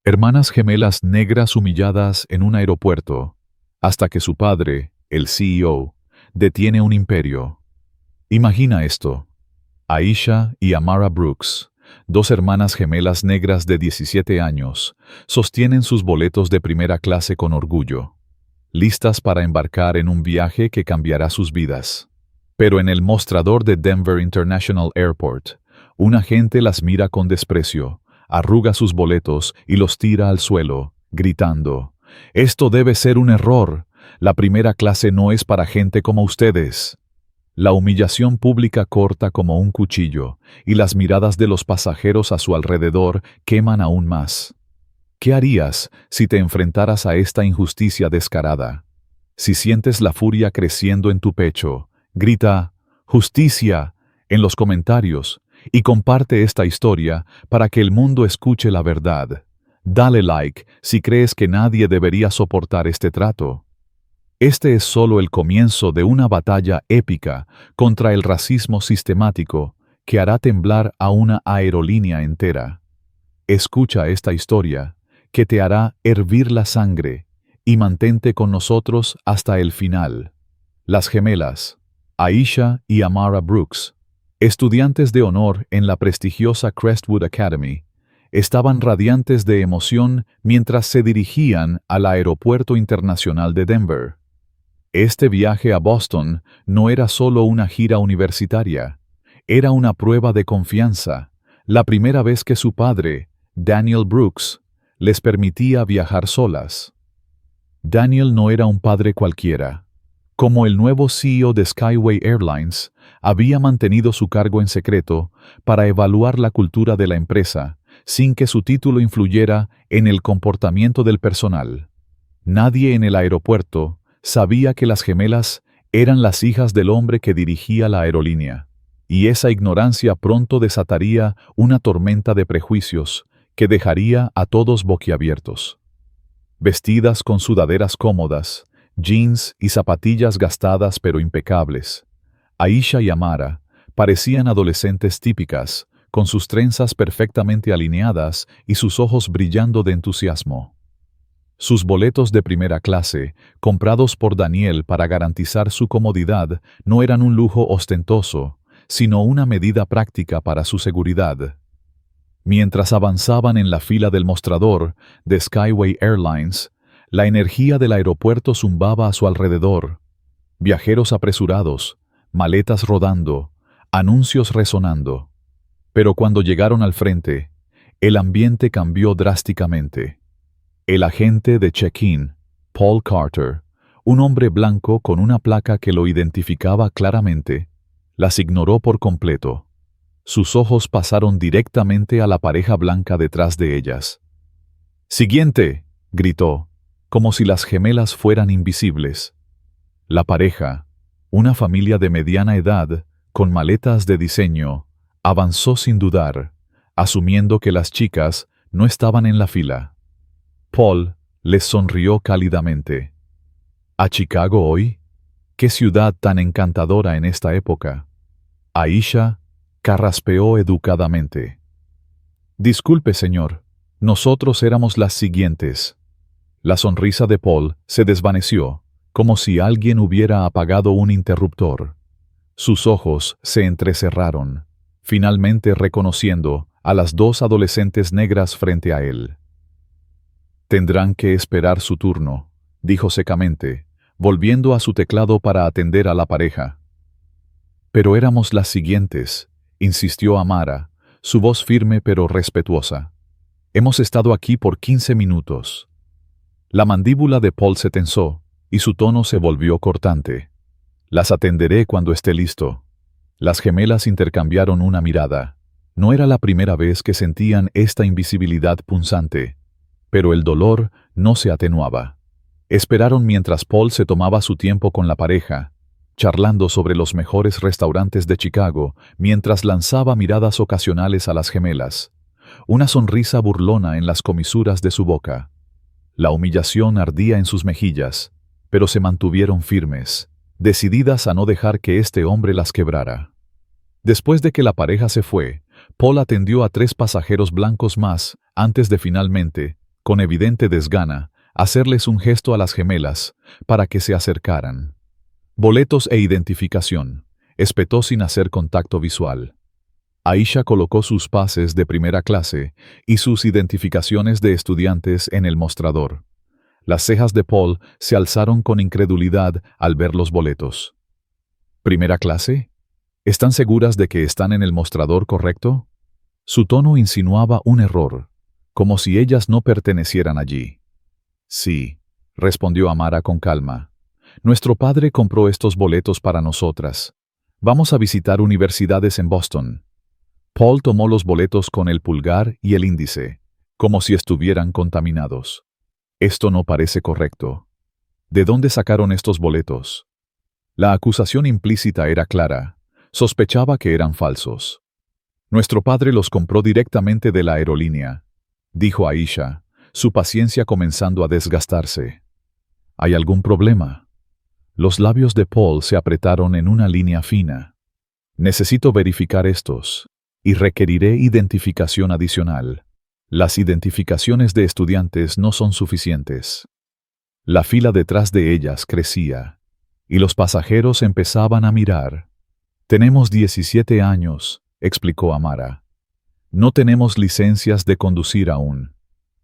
Hermanas gemelas negras humilladas en un aeropuerto, hasta que su padre, el CEO, detiene un imperio. Imagina esto. Aisha y Amara Brooks, dos hermanas gemelas negras de 17 años, sostienen sus boletos de primera clase con orgullo, listas para embarcar en un viaje que cambiará sus vidas. Pero en el mostrador de Denver International Airport, un agente las mira con desprecio, arruga sus boletos y los tira al suelo, gritando: «Esto debe ser un error. La primera clase no es para gente como ustedes». La humillación pública corta como un cuchillo, y las miradas de los pasajeros a su alrededor queman aún más. ¿Qué harías si te enfrentaras a esta injusticia descarada? Si sientes la furia creciendo en tu pecho, grita «¡Justicia!» en los comentarios y comparte esta historia para que el mundo escuche la verdad. Dale like si crees que nadie debería soportar este trato. Este es solo el comienzo de una batalla épica contra el racismo sistemático que hará temblar a una aerolínea entera. Escucha esta historia, que te hará hervir la sangre, y mantente con nosotros hasta el final. Las gemelas, Aisha y Amara Brooks, estudiantes de honor en la prestigiosa Crestwood Academy, estaban radiantes de emoción mientras se dirigían al Aeropuerto Internacional de Denver. Este viaje a Boston no era solo una gira universitaria, era una prueba de confianza, la primera vez que su padre, Daniel Brooks, les permitía viajar solas. Daniel no era un padre cualquiera. Como el nuevo CEO de Skyway Airlines, había mantenido su cargo en secreto para evaluar la cultura de la empresa, sin que su título influyera en el comportamiento del personal. Nadie en el aeropuerto sabía que las gemelas eran las hijas del hombre que dirigía la aerolínea, y esa ignorancia pronto desataría una tormenta de prejuicios que dejaría a todos boquiabiertos. Vestidas con sudaderas cómodas, jeans y zapatillas gastadas pero impecables, Aisha y Amara parecían adolescentes típicas, con sus trenzas perfectamente alineadas y sus ojos brillando de entusiasmo. Sus boletos de primera clase, comprados por Daniel para garantizar su comodidad, no eran un lujo ostentoso, sino una medida práctica para su seguridad. Mientras avanzaban en la fila del mostrador de Skyway Airlines, la energía del aeropuerto zumbaba a su alrededor. Viajeros apresurados, maletas rodando, anuncios resonando. Pero cuando llegaron al frente, el ambiente cambió drásticamente. El agente de check-in, Paul Carter, un hombre blanco con una placa que lo identificaba claramente, las ignoró por completo. Sus ojos pasaron directamente a la pareja blanca detrás de ellas. «¡Siguiente!», gritó, como si las gemelas fueran invisibles. La pareja, una familia de mediana edad, con maletas de diseño, avanzó sin dudar, asumiendo que las chicas no estaban en la fila. Paul les sonrió cálidamente. ¿A Chicago hoy? ¡Qué ciudad tan encantadora en esta época! Aisha carraspeó educadamente. «Disculpe, señor, nosotros éramos las siguientes». La sonrisa de Paul se desvaneció, como si alguien hubiera apagado un interruptor. Sus ojos se entrecerraron, finalmente reconociendo a las dos adolescentes negras frente a él. «Tendrán que esperar su turno», dijo secamente, volviendo a su teclado para atender a la pareja. «Pero éramos las siguientes», insistió Amara, su voz firme pero respetuosa. «Hemos estado aquí por 15 minutos». La mandíbula de Paul se tensó, y su tono se volvió cortante. «Las atenderé cuando esté listo». Las gemelas intercambiaron una mirada. No era la primera vez que sentían esta invisibilidad punzante, pero el dolor no se atenuaba. Esperaron mientras Paul se tomaba su tiempo con la pareja, charlando sobre los mejores restaurantes de Chicago, mientras lanzaba miradas ocasionales a las gemelas, una sonrisa burlona en las comisuras de su boca. La humillación ardía en sus mejillas, pero se mantuvieron firmes, decididas a no dejar que este hombre las quebrara. Después de que la pareja se fue, Paul atendió a 3 pasajeros blancos más antes de finalmente con evidente desgana, hacerles un gesto a las gemelas para que se acercaran. Boletos e identificación, espetó sin hacer contacto visual. Aisha colocó sus pases de primera clase y sus identificaciones de estudiantes en el mostrador. Las cejas de Paul se alzaron con incredulidad al ver los boletos. ¿Primera clase? ¿Están seguras de que están en el mostrador correcto? Su tono insinuaba un error, como si ellas no pertenecieran allí. Sí, respondió Amara con calma. Nuestro padre compró estos boletos para nosotras. Vamos a visitar universidades en Boston. Paul tomó los boletos con el pulgar y el índice, como si estuvieran contaminados. Esto no parece correcto. ¿De dónde sacaron estos boletos? La acusación implícita era clara. Sospechaba que eran falsos. Nuestro padre los compró directamente de la aerolínea, dijo Aisha, su paciencia comenzando a desgastarse. ¿Hay algún problema? Los labios de Paul se apretaron en una línea fina. Necesito verificar estos, y requeriré identificación adicional. Las identificaciones de estudiantes no son suficientes. La fila detrás de ellas crecía, y los pasajeros empezaban a mirar. Tenemos 17 años, explicó Amara. No tenemos licencias de conducir aún.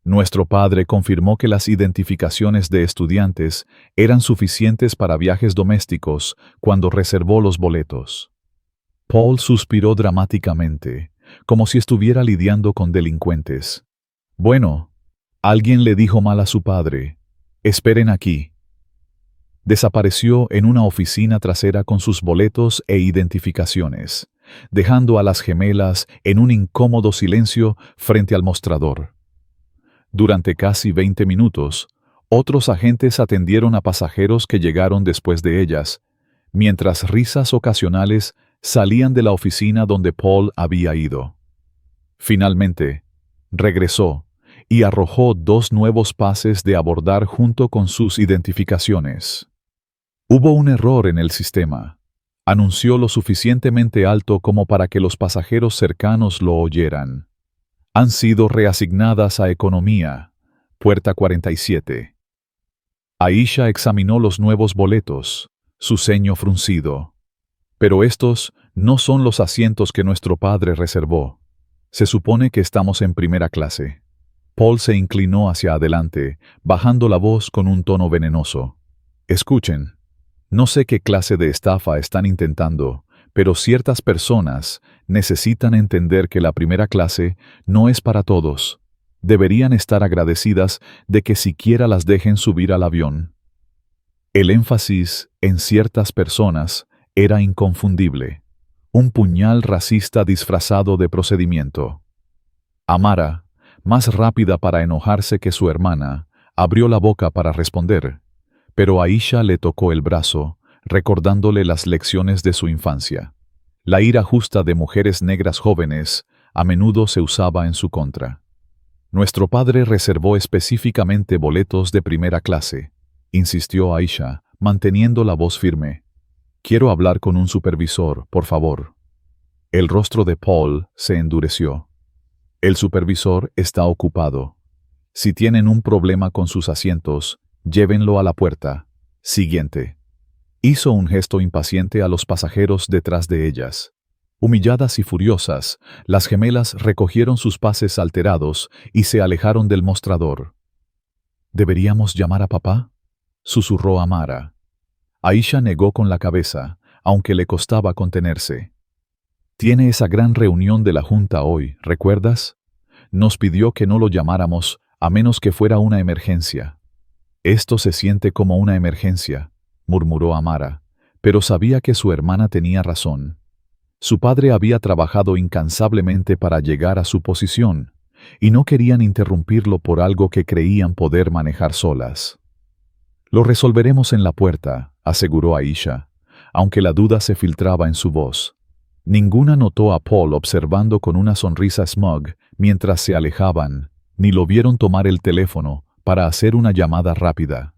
Nuestro padre confirmó que las identificaciones de estudiantes eran suficientes para viajes domésticos cuando reservó los boletos. Paul suspiró dramáticamente, como si estuviera lidiando con delincuentes. Bueno, alguien le dijo mal a su padre. Esperen aquí. Desapareció en una oficina trasera con sus boletos e identificaciones, dejando a las gemelas en un incómodo silencio frente al mostrador. Durante casi 20 minutos, otros agentes atendieron a pasajeros que llegaron después de ellas, mientras risas ocasionales salían de la oficina donde Paul había ido. Finalmente, regresó y arrojó 2 nuevos pases de abordar junto con sus identificaciones. Hubo un error en el sistema. Anunció lo suficientemente alto como para que los pasajeros cercanos lo oyeran. Han sido reasignadas a Economía, puerta 47. Aisha examinó los nuevos boletos, su ceño fruncido. Pero estos no son los asientos que nuestro padre reservó. Se supone que estamos en primera clase. Paul se inclinó hacia adelante, bajando la voz con un tono venenoso. Escuchen. No sé qué clase de estafa están intentando, pero ciertas personas necesitan entender que la primera clase no es para todos. Deberían estar agradecidas de que siquiera las dejen subir al avión. El énfasis en ciertas personas era inconfundible. Un puñal racista disfrazado de procedimiento. Amara, más rápida para enojarse que su hermana, abrió la boca para responder. Pero Aisha le tocó el brazo, recordándole las lecciones de su infancia. La ira justa de mujeres negras jóvenes a menudo se usaba en su contra. Nuestro padre reservó específicamente boletos de primera clase, insistió Aisha, manteniendo la voz firme. Quiero hablar con un supervisor, por favor. El rostro de Paul se endureció. El supervisor está ocupado. Si tienen un problema con sus asientos, llévenlo a la puerta. Siguiente. Hizo un gesto impaciente a los pasajeros detrás de ellas. Humilladas y furiosas, las gemelas recogieron sus pases alterados y se alejaron del mostrador. ¿Deberíamos llamar a papá?, susurró Amara. Aisha negó con la cabeza, aunque le costaba contenerse. Tiene esa gran reunión de la junta hoy, ¿recuerdas? Nos pidió que no lo llamáramos a menos que fuera una emergencia. Esto se siente como una emergencia, murmuró Amara, pero sabía que su hermana tenía razón. Su padre había trabajado incansablemente para llegar a su posición, y no querían interrumpirlo por algo que creían poder manejar solas. Lo resolveremos en la puerta, aseguró Aisha, aunque la duda se filtraba en su voz. Ninguna notó a Paul observando con una sonrisa smug mientras se alejaban, ni lo vieron tomar el teléfono para hacer una llamada rápida.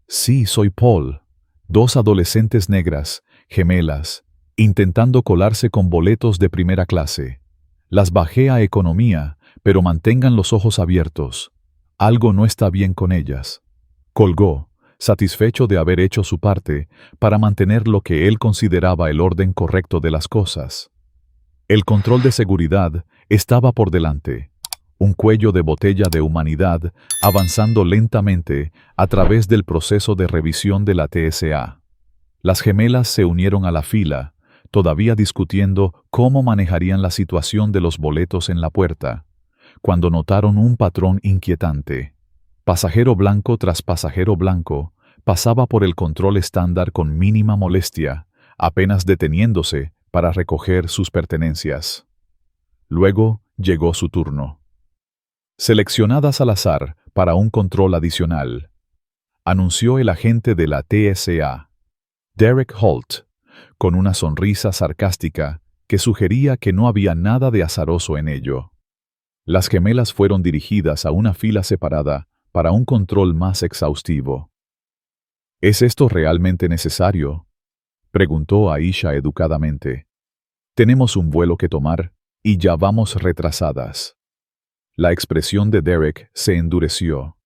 Sí, soy Paul. 2 adolescentes negras, gemelas, intentando colarse con boletos de primera clase. Las bajé a Economía, pero mantengan los ojos abiertos. Algo no está bien con ellas. Colgó, satisfecho de haber hecho su parte para mantener lo que él consideraba el orden correcto de las cosas. El control de seguridad estaba por delante, un cuello de botella de humanidad avanzando lentamente a través del proceso de revisión de la TSA. Las gemelas se unieron a la fila, todavía discutiendo cómo manejarían la situación de los boletos en la puerta, cuando notaron un patrón inquietante. Pasajero blanco tras pasajero blanco pasaba por el control estándar con mínima molestia, apenas deteniéndose para recoger sus pertenencias. Luego llegó su turno. Seleccionadas al azar para un control adicional, anunció el agente de la TSA, Derek Holt, con una sonrisa sarcástica que sugería que no había nada de azaroso en ello. Las gemelas fueron dirigidas a una fila separada para un control más exhaustivo. ¿Es esto realmente necesario?, preguntó Aisha educadamente. Tenemos un vuelo que tomar y ya vamos retrasadas. La expresión de Derek se endureció.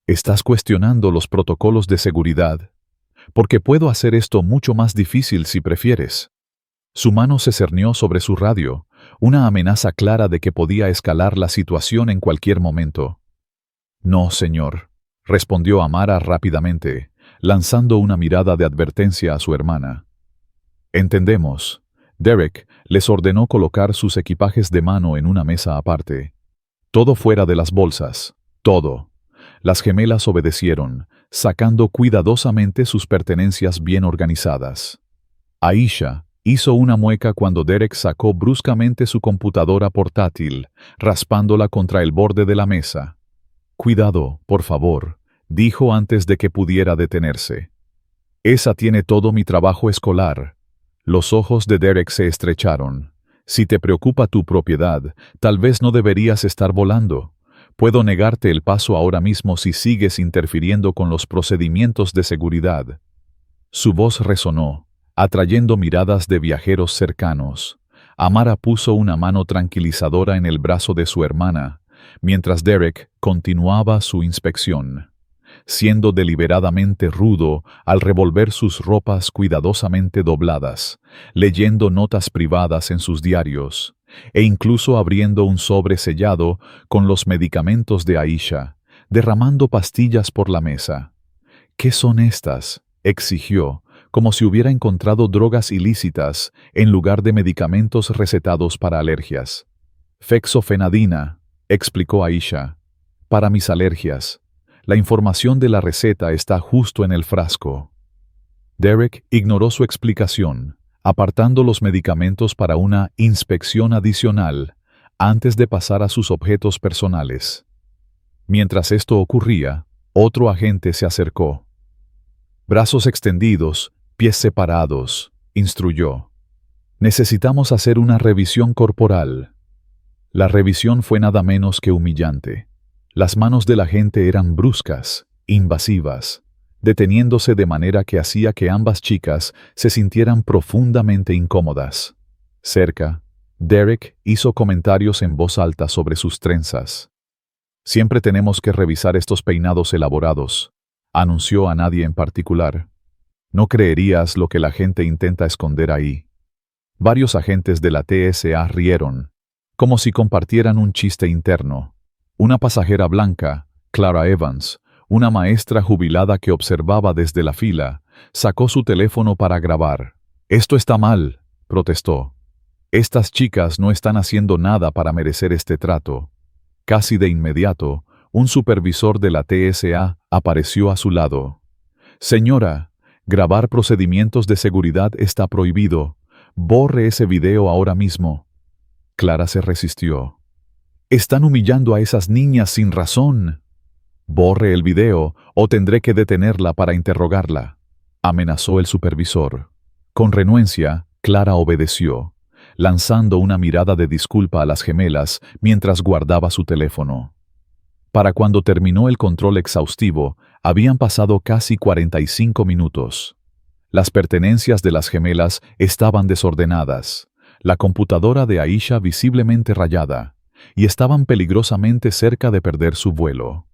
Estás cuestionando los protocolos de seguridad, porque puedo hacer esto mucho más difícil si prefieres. Su mano se cernió sobre su radio, una amenaza clara de que podía escalar la situación en cualquier momento. No, señor, respondió Amara rápidamente, lanzando una mirada de advertencia a su hermana. Entendemos. Derek les ordenó colocar sus equipajes de mano en una mesa aparte. Todo fuera de las bolsas, todo. Las gemelas obedecieron, sacando cuidadosamente sus pertenencias bien organizadas. Aisha hizo una mueca cuando Derek sacó bruscamente su computadora portátil, raspándola contra el borde de la mesa. «Cuidado, por favor», dijo antes de que pudiera detenerse. «Esa tiene todo mi trabajo escolar». Los ojos de Derek se estrecharon. «Si te preocupa tu propiedad, tal vez no deberías estar volando. Puedo negarte el paso ahora mismo si sigues interfiriendo con los procedimientos de seguridad». Su voz resonó, atrayendo miradas de viajeros cercanos. Amara puso una mano tranquilizadora en el brazo de su hermana, mientras Derek continuaba su inspección, siendo deliberadamente rudo al revolver sus ropas cuidadosamente dobladas, leyendo notas privadas en sus diarios, e incluso abriendo un sobre sellado con los medicamentos de Aisha, derramando pastillas por la mesa. «¿Qué son estas?», exigió, como si hubiera encontrado drogas ilícitas en lugar de medicamentos recetados para alergias. «Fexofenadina», explicó Aisha, «para mis alergias. La información de la receta está justo en el frasco». Derek ignoró su explicación, apartando los medicamentos para una inspección adicional antes de pasar a sus objetos personales. Mientras esto ocurría, otro agente se acercó. «Brazos extendidos, pies separados», instruyó. «Necesitamos hacer una revisión corporal». La revisión fue nada menos que humillante. Las manos del agente eran bruscas, invasivas, deteniéndose de manera que hacía que ambas chicas se sintieran profundamente incómodas. Cerca, Derek hizo comentarios en voz alta sobre sus trenzas. «Siempre tenemos que revisar estos peinados elaborados», anunció a nadie en particular. «No creerías lo que la gente intenta esconder ahí». Varios agentes de la TSA rieron, como si compartieran un chiste interno. Una pasajera blanca, Clara Evans, una maestra jubilada que observaba desde la fila, sacó su teléfono para grabar. «Esto está mal», protestó. «Estas chicas no están haciendo nada para merecer este trato». Casi de inmediato, un supervisor de la TSA apareció a su lado. «Señora, grabar procedimientos de seguridad está prohibido. Borre ese video ahora mismo». Clara se resistió. «Están humillando a esas niñas sin razón». «Borre el video o tendré que detenerla para interrogarla», amenazó el supervisor. Con renuencia, Clara obedeció, lanzando una mirada de disculpa a las gemelas mientras guardaba su teléfono. Para cuando terminó el control exhaustivo, habían pasado casi 45 minutos. Las pertenencias de las gemelas estaban desordenadas, la computadora de Aisha visiblemente rayada, y estaban peligrosamente cerca de perder su vuelo.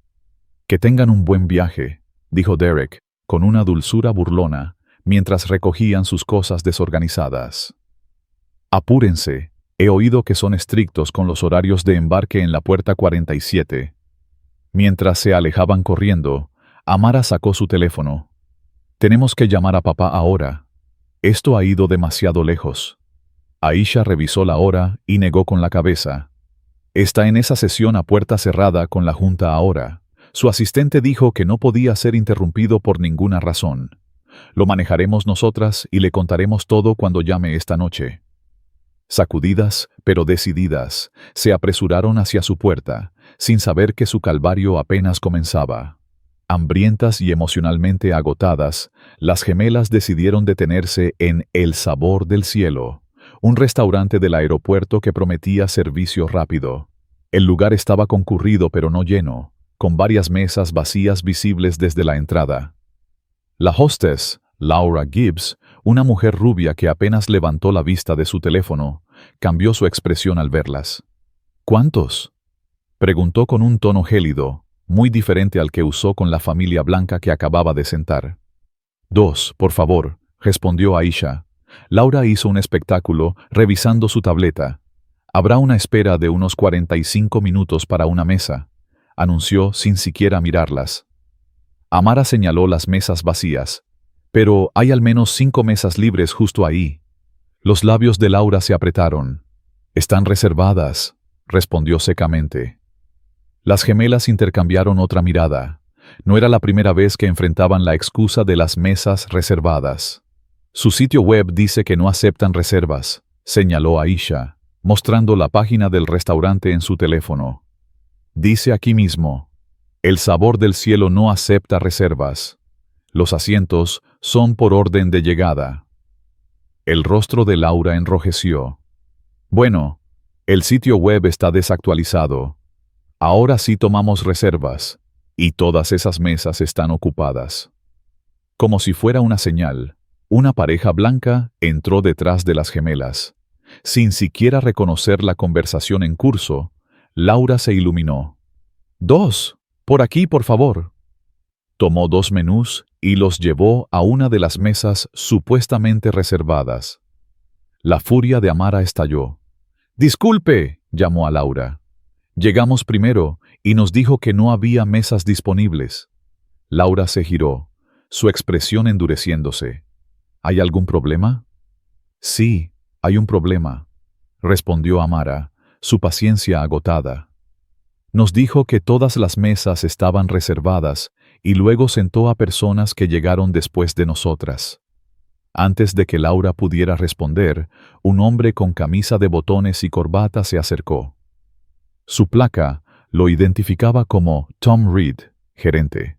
Que tengan un buen viaje, dijo Derek, con una dulzura burlona, mientras recogían sus cosas desorganizadas. Apúrense, he oído que son estrictos con los horarios de embarque en la puerta 47. Mientras se alejaban corriendo, Amara sacó su teléfono. Tenemos que llamar a papá ahora. Esto ha ido demasiado lejos. Aisha revisó la hora y negó con la cabeza. Está en esa sesión a puerta cerrada con la junta ahora. Su asistente dijo que no podía ser interrumpido por ninguna razón. Lo manejaremos nosotras y le contaremos todo cuando llame esta noche. Sacudidas, pero decididas, se apresuraron hacia su puerta, sin saber que su calvario apenas comenzaba. Hambrientas y emocionalmente agotadas, las gemelas decidieron detenerse en El Sabor del Cielo, un restaurante del aeropuerto que prometía servicio rápido. El lugar estaba concurrido pero no lleno, con varias mesas vacías visibles desde la entrada. La hostess, Laura Gibbs, una mujer rubia que apenas levantó la vista de su teléfono, cambió su expresión al verlas. ¿Cuántos?, preguntó con un tono gélido, muy diferente al que usó con la familia blanca que acababa de sentar. 2, por favor, respondió Aisha. Laura hizo un espectáculo, revisando su tableta. Habrá una espera de unos 45 minutos para una mesa, anunció sin siquiera mirarlas. Amara señaló las mesas vacías. Pero hay al menos 5 mesas libres justo ahí. Los labios de Laura se apretaron. Están reservadas, respondió secamente. Las gemelas intercambiaron otra mirada. No era la primera vez que enfrentaban la excusa de las mesas reservadas. Su sitio web dice que no aceptan reservas, señaló Aisha, mostrando la página del restaurante en su teléfono. Dice aquí mismo, El Sabor del Cielo no acepta reservas. Los asientos son por orden de llegada. El rostro de Laura enrojeció. Bueno, el sitio web está desactualizado. Ahora sí tomamos reservas, y todas esas mesas están ocupadas. Como si fuera una señal, una pareja blanca entró detrás de las gemelas. Sin siquiera reconocer la conversación en curso, Laura se iluminó. 2, por aquí, por favor. Tomó 2 menús y los llevó a una de las mesas supuestamente reservadas. La furia de Amara estalló. «¡Disculpe!», llamó a Laura. «Llegamos primero y nos dijo que no había mesas disponibles». Laura se giró, su expresión endureciéndose. «¿Hay algún problema?». «Sí, hay un problema», respondió Amara, su paciencia agotada. «Nos dijo que todas las mesas estaban reservadas y luego sentó a personas que llegaron después de nosotras». Antes de que Laura pudiera responder, un hombre con camisa de botones y corbata se acercó. Su placa lo identificaba como Tom Reed, gerente.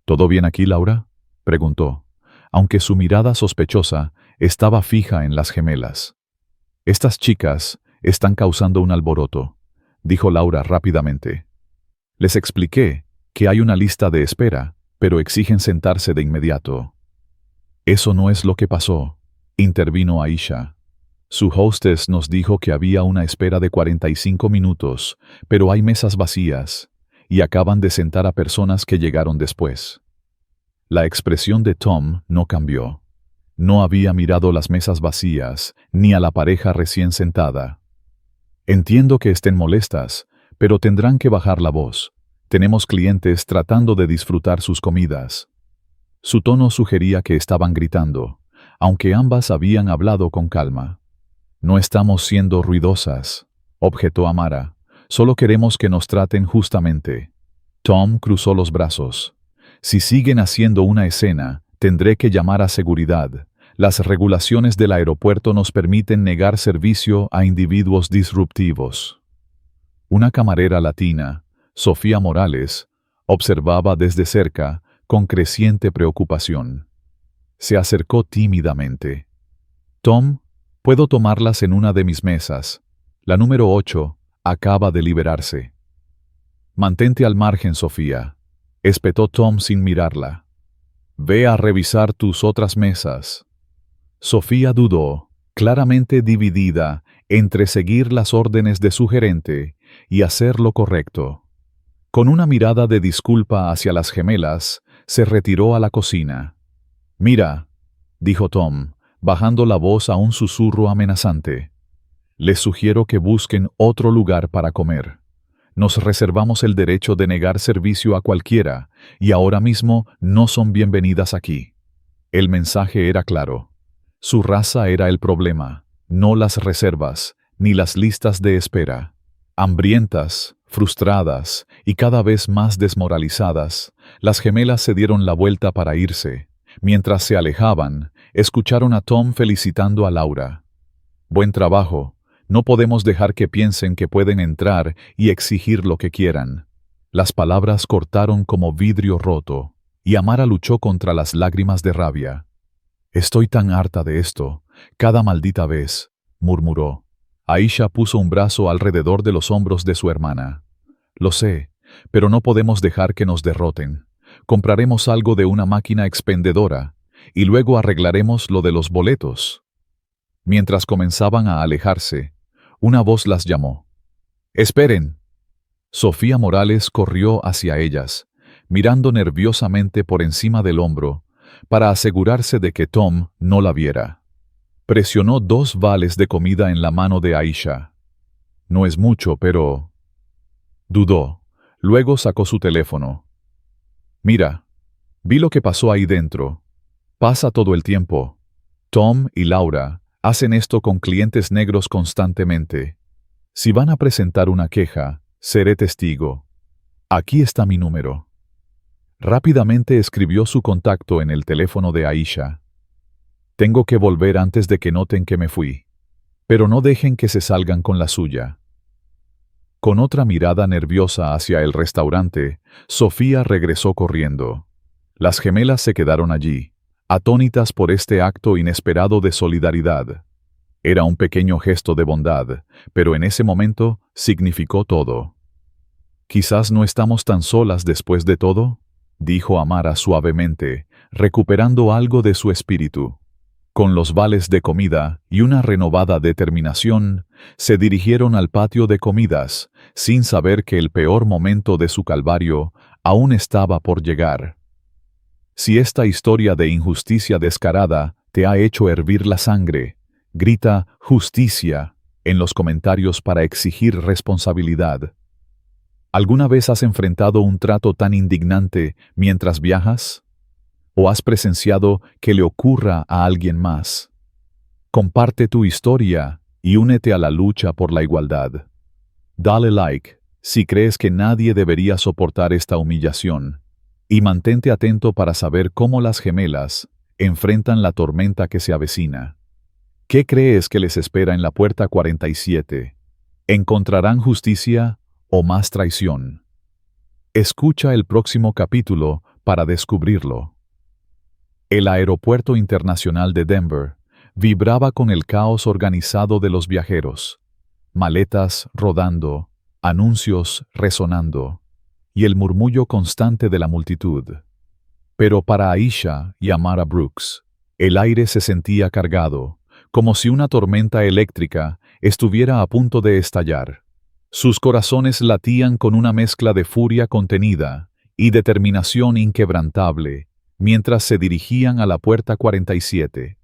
«¿Todo bien aquí, Laura?», preguntó, aunque su mirada sospechosa estaba fija en las gemelas. «Estas chicas están causando un alboroto», dijo Laura rápidamente. «Les expliqué que hay una lista de espera, pero exigen sentarse de inmediato». «Eso no es lo que pasó», intervino Aisha. «Su hostess nos dijo que había una espera de 45 minutos, pero hay mesas vacías, y acaban de sentar a personas que llegaron después». La expresión de Tom no cambió. No había mirado las mesas vacías, ni a la pareja recién sentada. «Entiendo que estén molestas, pero tendrán que bajar la voz. Tenemos clientes tratando de disfrutar sus comidas». Su tono sugería que estaban gritando, aunque ambas habían hablado con calma. «No estamos siendo ruidosas», objetó Amara. «Solo queremos que nos traten justamente». Tom cruzó los brazos. «Si siguen haciendo una escena, tendré que llamar a seguridad. Las regulaciones del aeropuerto nos permiten negar servicio a individuos disruptivos». Una camarera latina, Sofía Morales, observaba desde cerca, con creciente preocupación. Se acercó tímidamente. «Tom, puedo tomarlas en una de mis mesas. La número 8 acaba de liberarse». «Mantente al margen, Sofía», espetó Tom sin mirarla. «Ve a revisar tus otras mesas». Sofía dudó, claramente dividida entre seguir las órdenes de su gerente y hacer lo correcto. Con una mirada de disculpa hacia las gemelas, se retiró a la cocina. «Mira», dijo Tom, bajando la voz a un susurro amenazante. «Les sugiero que busquen otro lugar para comer. Nos reservamos el derecho de negar servicio a cualquiera, y ahora mismo no son bienvenidas aquí». El mensaje era claro. Su raza era el problema, no las reservas, ni las listas de espera. Hambrientas, frustradas y cada vez más desmoralizadas, las gemelas se dieron la vuelta para irse. Mientras se alejaban, escucharon a Tom felicitando a Laura. «Buen trabajo. No podemos dejar que piensen que pueden entrar y exigir lo que quieran». Las palabras cortaron como vidrio roto, y Amara luchó contra las lágrimas de rabia. «Estoy tan harta de esto, cada maldita vez», murmuró. Aisha puso un brazo alrededor de los hombros de su hermana. «Lo sé, pero no podemos dejar que nos derroten. Compraremos algo de una máquina expendedora, y luego arreglaremos lo de los boletos». Mientras comenzaban a alejarse, una voz las llamó. «¡Esperen!». Sofía Morales corrió hacia ellas, mirando nerviosamente por encima del hombro, para asegurarse de que Tom no la viera. Presionó 2 vales de comida en la mano de Aisha. «No es mucho, pero...». Dudó. Luego sacó su teléfono. «Mira, vi lo que pasó ahí dentro. Pasa todo el tiempo. Tom y Laura hacen esto con clientes negros constantemente. Si van a presentar una queja, seré testigo. Aquí está mi número». Rápidamente escribió su contacto en el teléfono de Aisha. «Tengo que volver antes de que noten que me fui. Pero no dejen que se salgan con la suya». Con otra mirada nerviosa hacia el restaurante, Sofía regresó corriendo. Las gemelas se quedaron allí, atónitas por este acto inesperado de solidaridad. Era un pequeño gesto de bondad, pero en ese momento significó todo. «Quizás no estamos tan solas después de todo», dijo Amara suavemente, recuperando algo de su espíritu. Con los vales de comida y una renovada determinación, se dirigieron al patio de comidas, sin saber que el peor momento de su calvario aún estaba por llegar. Si esta historia de injusticia descarada te ha hecho hervir la sangre, grita «justicia» en los comentarios para exigir responsabilidad. ¿Alguna vez has enfrentado un trato tan indignante mientras viajas? ¿O has presenciado que le ocurra a alguien más? Comparte tu historia y únete a la lucha por la igualdad. Dale like si crees que nadie debería soportar esta humillación, y mantente atento para saber cómo las gemelas enfrentan la tormenta que se avecina. ¿Qué crees que les espera en la puerta 47? ¿Encontrarán justicia o más traición? Escucha el próximo capítulo para descubrirlo. El Aeropuerto Internacional de Denver vibraba con el caos organizado de los viajeros, maletas rodando, anuncios resonando, y el murmullo constante de la multitud. Pero para Aisha y Amara Brooks, el aire se sentía cargado, como si una tormenta eléctrica estuviera a punto de estallar. Sus corazones latían con una mezcla de furia contenida y determinación inquebrantable, mientras se dirigían a la puerta 47.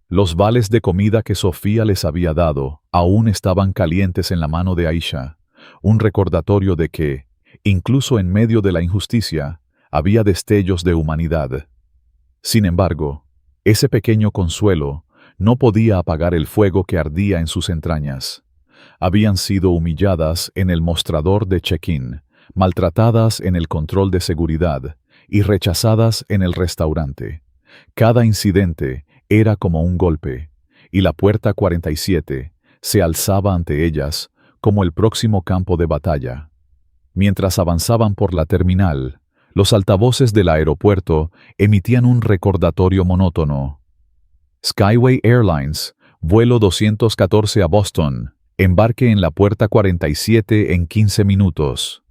Los vales de comida que Sofía les había dado aún estaban calientes en la mano de Aisha, un recordatorio de que, incluso en medio de la injusticia, había destellos de humanidad. Sin embargo, ese pequeño consuelo no podía apagar el fuego que ardía en sus entrañas. Habían sido humilladas en el mostrador de check-in, maltratadas en el control de seguridad y rechazadas en el restaurante. Cada incidente era como un golpe, y la puerta 47 se alzaba ante ellas como el próximo campo de batalla. Mientras avanzaban por la terminal, los altavoces del aeropuerto emitían un recordatorio monótono. Skyway Airlines, vuelo 214 a Boston, embarque en la puerta 47 en 15 minutos.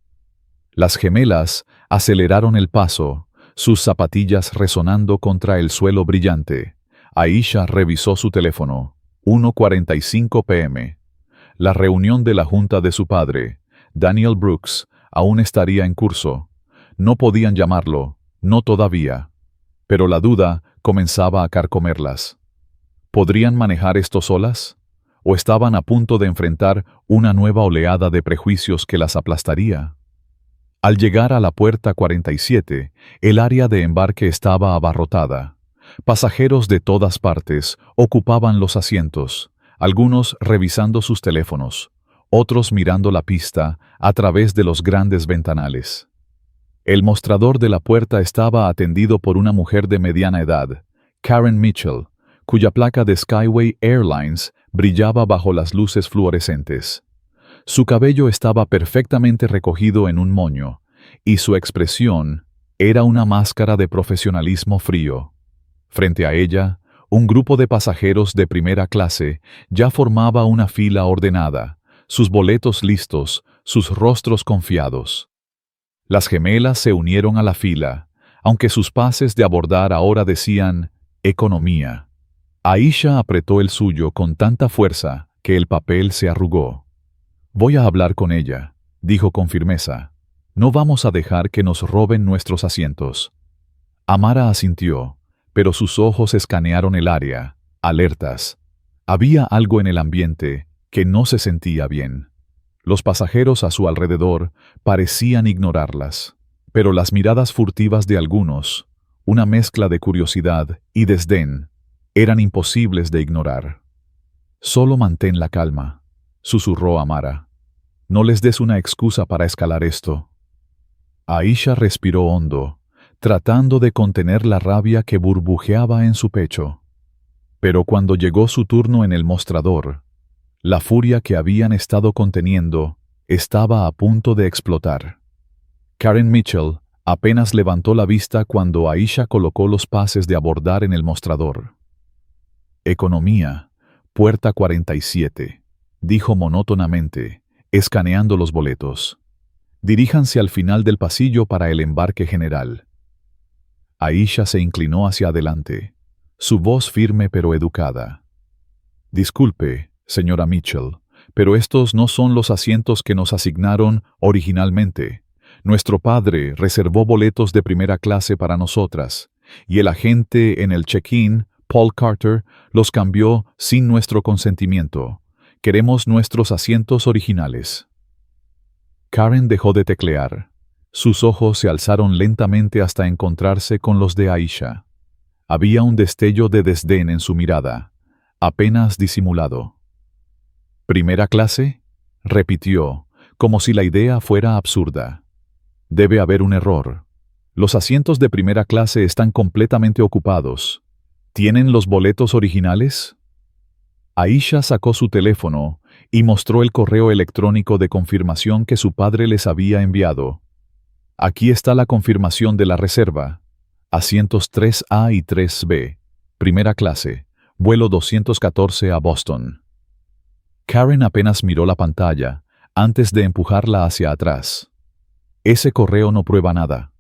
Las gemelas aceleraron el paso, sus zapatillas resonando contra el suelo brillante. Aisha revisó su teléfono. 1:45 p.m. La reunión de la junta de su padre, Daniel Brooks, aún estaría en curso. No podían llamarlo, no todavía. Pero la duda comenzaba a carcomerlas. ¿Podrían manejar esto solas? ¿O estaban a punto de enfrentar una nueva oleada de prejuicios que las aplastaría? Al llegar a la puerta 47, el área de embarque estaba abarrotada. Pasajeros de todas partes ocupaban los asientos, algunos revisando sus teléfonos, otros mirando la pista a través de los grandes ventanales. El mostrador de la puerta estaba atendido por una mujer de mediana edad, Karen Mitchell, cuya placa de Skyway Airlines brillaba bajo las luces fluorescentes. Su cabello estaba perfectamente recogido en un moño, y su expresión era una máscara de profesionalismo frío. Frente a ella, un grupo de pasajeros de primera clase ya formaba una fila ordenada, sus boletos listos, sus rostros confiados. Las gemelas se unieron a la fila, aunque sus pases de abordar ahora decían «Economía». Aisha apretó el suyo con tanta fuerza que el papel se arrugó. «Voy a hablar con ella», dijo con firmeza. «No vamos a dejar que nos roben nuestros asientos». Amara asintió, pero sus ojos escanearon el área, alertas. Había algo en el ambiente que no se sentía bien. Los pasajeros a su alrededor parecían ignorarlas, pero las miradas furtivas de algunos, una mezcla de curiosidad y desdén, eran imposibles de ignorar. «Solo mantén la calma», susurró Amara. «No les des una excusa para escalar esto». Aisha respiró hondo, tratando de contener la rabia que burbujeaba en su pecho. Pero cuando llegó su turno en el mostrador, la furia que habían estado conteniendo estaba a punto de explotar. Karen Mitchell apenas levantó la vista cuando Aisha colocó los pases de abordar en el mostrador. «Economía, puerta 47», dijo monótonamente, escaneando los boletos. «Diríjanse al final del pasillo para el embarque general». Aisha se inclinó hacia adelante, su voz firme pero educada. «Disculpe, señora Mitchell, pero estos no son los asientos que nos asignaron originalmente. Nuestro padre reservó boletos de primera clase para nosotras, y el agente en el check-in, Paul Carter, los cambió sin nuestro consentimiento. Queremos nuestros asientos originales». Karen dejó de teclear. Sus ojos se alzaron lentamente hasta encontrarse con los de Aisha. Había un destello de desdén en su mirada, apenas disimulado. «¿Primera clase?», repitió, como si la idea fuera absurda. «Debe haber un error. Los asientos de primera clase están completamente ocupados. ¿Tienen los boletos originales?». Aisha sacó su teléfono y mostró el correo electrónico de confirmación que su padre les había enviado. «Aquí está la confirmación de la reserva. Asientos 3A y 3B. Primera clase. Vuelo 214 a Boston». Karen apenas miró la pantalla antes de empujarla hacia atrás. «Ese correo no prueba nada.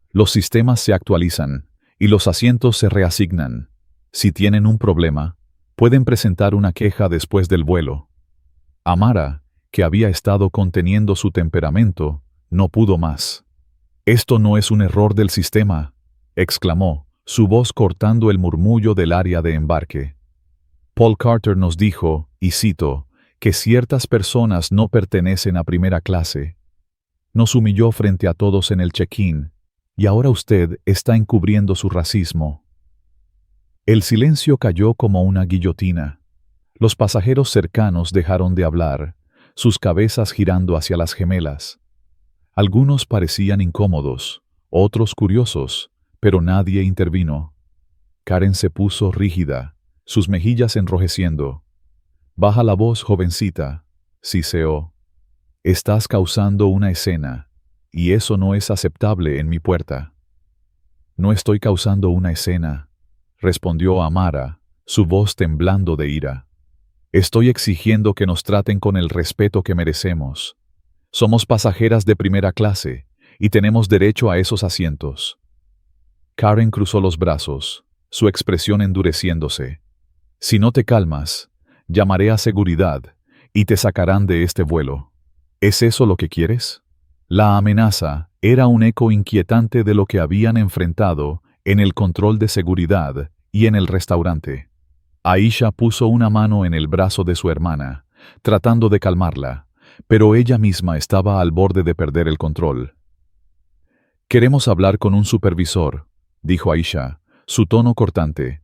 Los sistemas se actualizan y los asientos se reasignan. Si tienen un problema, pueden presentar una queja después del vuelo». Amara, que había estado conteniendo su temperamento, no pudo más. «Esto no es un error del sistema», exclamó, su voz cortando el murmullo del área de embarque. «Paul Carter nos dijo, y cito, que ciertas personas no pertenecen a primera clase. Nos humilló frente a todos en el check-in, y ahora usted está encubriendo su racismo». El silencio cayó como una guillotina. Los pasajeros cercanos dejaron de hablar, sus cabezas girando hacia las gemelas. Algunos parecían incómodos, otros curiosos, pero nadie intervino. Karen se puso rígida, sus mejillas enrojeciendo. «Baja la voz, jovencita», siseó. «Estás causando una escena, y eso no es aceptable en mi puerta». «No estoy causando una escena», respondió Amara, su voz temblando de ira. «Estoy exigiendo que nos traten con el respeto que merecemos. Somos pasajeras de primera clase y tenemos derecho a esos asientos». Karen cruzó los brazos, su expresión endureciéndose. «Si no te calmas, llamaré a seguridad y te sacarán de este vuelo. ¿Es eso lo que quieres?». La amenaza era un eco inquietante de lo que habían enfrentado en el control de seguridad y en el restaurante. Aisha puso una mano en el brazo de su hermana, tratando de calmarla, pero ella misma estaba al borde de perder el control. «Queremos hablar con un supervisor», dijo Aisha, su tono cortante.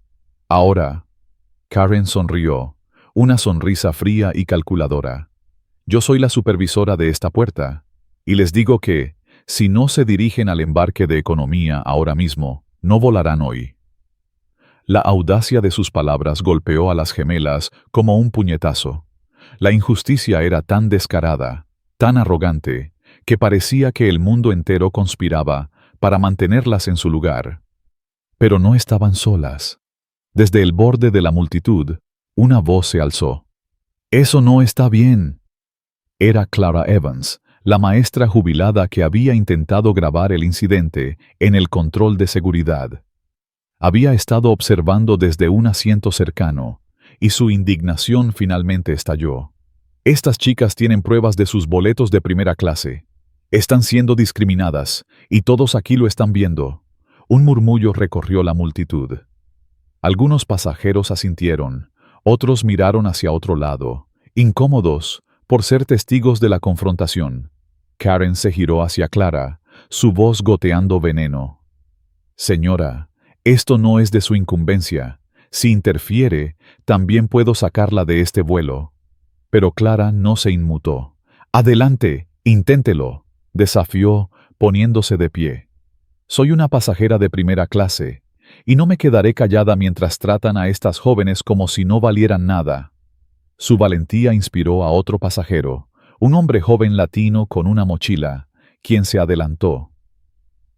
«Ahora». Karen sonrió, una sonrisa fría y calculadora. «Yo soy la supervisora de esta puerta, y les digo que, si no se dirigen al embarque de economía ahora mismo, no volarán hoy». La audacia de sus palabras golpeó a las gemelas como un puñetazo. La injusticia era tan descarada, tan arrogante, que parecía que el mundo entero conspiraba para mantenerlas en su lugar. Pero no estaban solas. Desde el borde de la multitud, una voz se alzó. «Eso no está bien». Era Clara Evans, la maestra jubilada que había intentado grabar el incidente en el control de seguridad. Había estado observando desde un asiento cercano, y su indignación finalmente estalló. «Estas chicas tienen pruebas de sus boletos de primera clase. Están siendo discriminadas, y todos aquí lo están viendo». Un murmullo recorrió la multitud. Algunos pasajeros asintieron, otros miraron hacia otro lado, incómodos por ser testigos de la confrontación. Karen se giró hacia Clara, su voz goteando veneno. «Señora, esto no es de su incumbencia. Si interfiere, también puedo sacarla de este vuelo». Pero Clara no se inmutó. «Adelante, inténtelo», desafió, poniéndose de pie. «Soy una pasajera de primera clase, y no me quedaré callada mientras tratan a estas jóvenes como si no valieran nada». Su valentía inspiró a otro pasajero, un hombre joven latino con una mochila, quien se adelantó.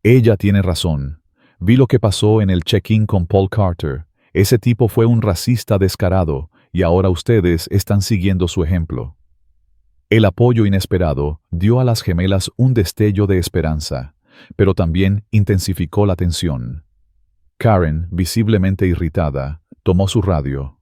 «Ella tiene razón. Vi lo que pasó en el check-in con Paul Carter. Ese tipo fue un racista descarado, y ahora ustedes están siguiendo su ejemplo». El apoyo inesperado dio a las gemelas un destello de esperanza, pero también intensificó la tensión. Karen, visiblemente irritada, tomó su radio.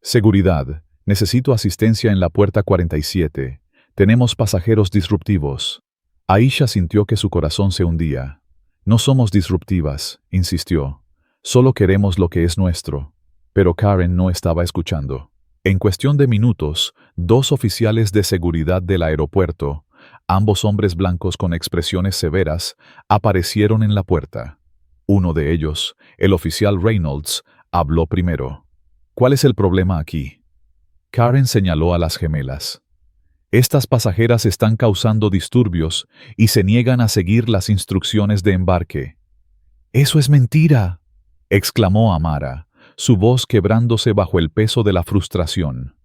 «Seguridad, necesito asistencia en la puerta 47. Tenemos pasajeros disruptivos». Aisha sintió que su corazón se hundía. «No somos disruptivas», insistió. «Solo queremos lo que es nuestro». Pero Karen no estaba escuchando. En cuestión de minutos, 2 oficiales de seguridad del aeropuerto, ambos hombres blancos con expresiones severas, aparecieron en la puerta. Uno de ellos, el oficial Reynolds, habló primero. «¿Cuál es el problema aquí?». Karen señaló a las gemelas. «Estas pasajeras están causando disturbios y se niegan a seguir las instrucciones de embarque». «¡Eso es mentira!», exclamó Amara, su voz quebrándose bajo el peso de la frustración.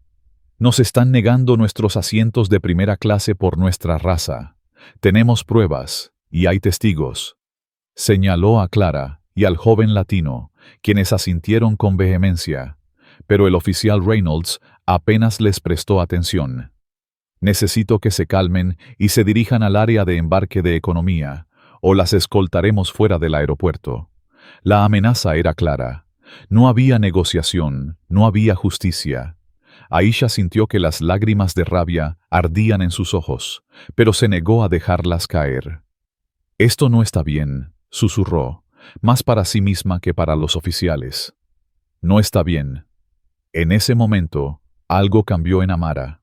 «Nos están negando nuestros asientos de primera clase por nuestra raza. Tenemos pruebas, y hay testigos». Señaló a Clara y al joven latino, quienes asintieron con vehemencia, pero el oficial Reynolds apenas les prestó atención. «Necesito que se calmen y se dirijan al área de embarque de economía, o las escoltaremos fuera del aeropuerto». La amenaza era clara. No había negociación, no había justicia. Aisha sintió que las lágrimas de rabia ardían en sus ojos, pero se negó a dejarlas caer. «Esto no está bien», susurró, más para sí misma que para los oficiales. «No está bien». En ese momento, algo cambió en Amara.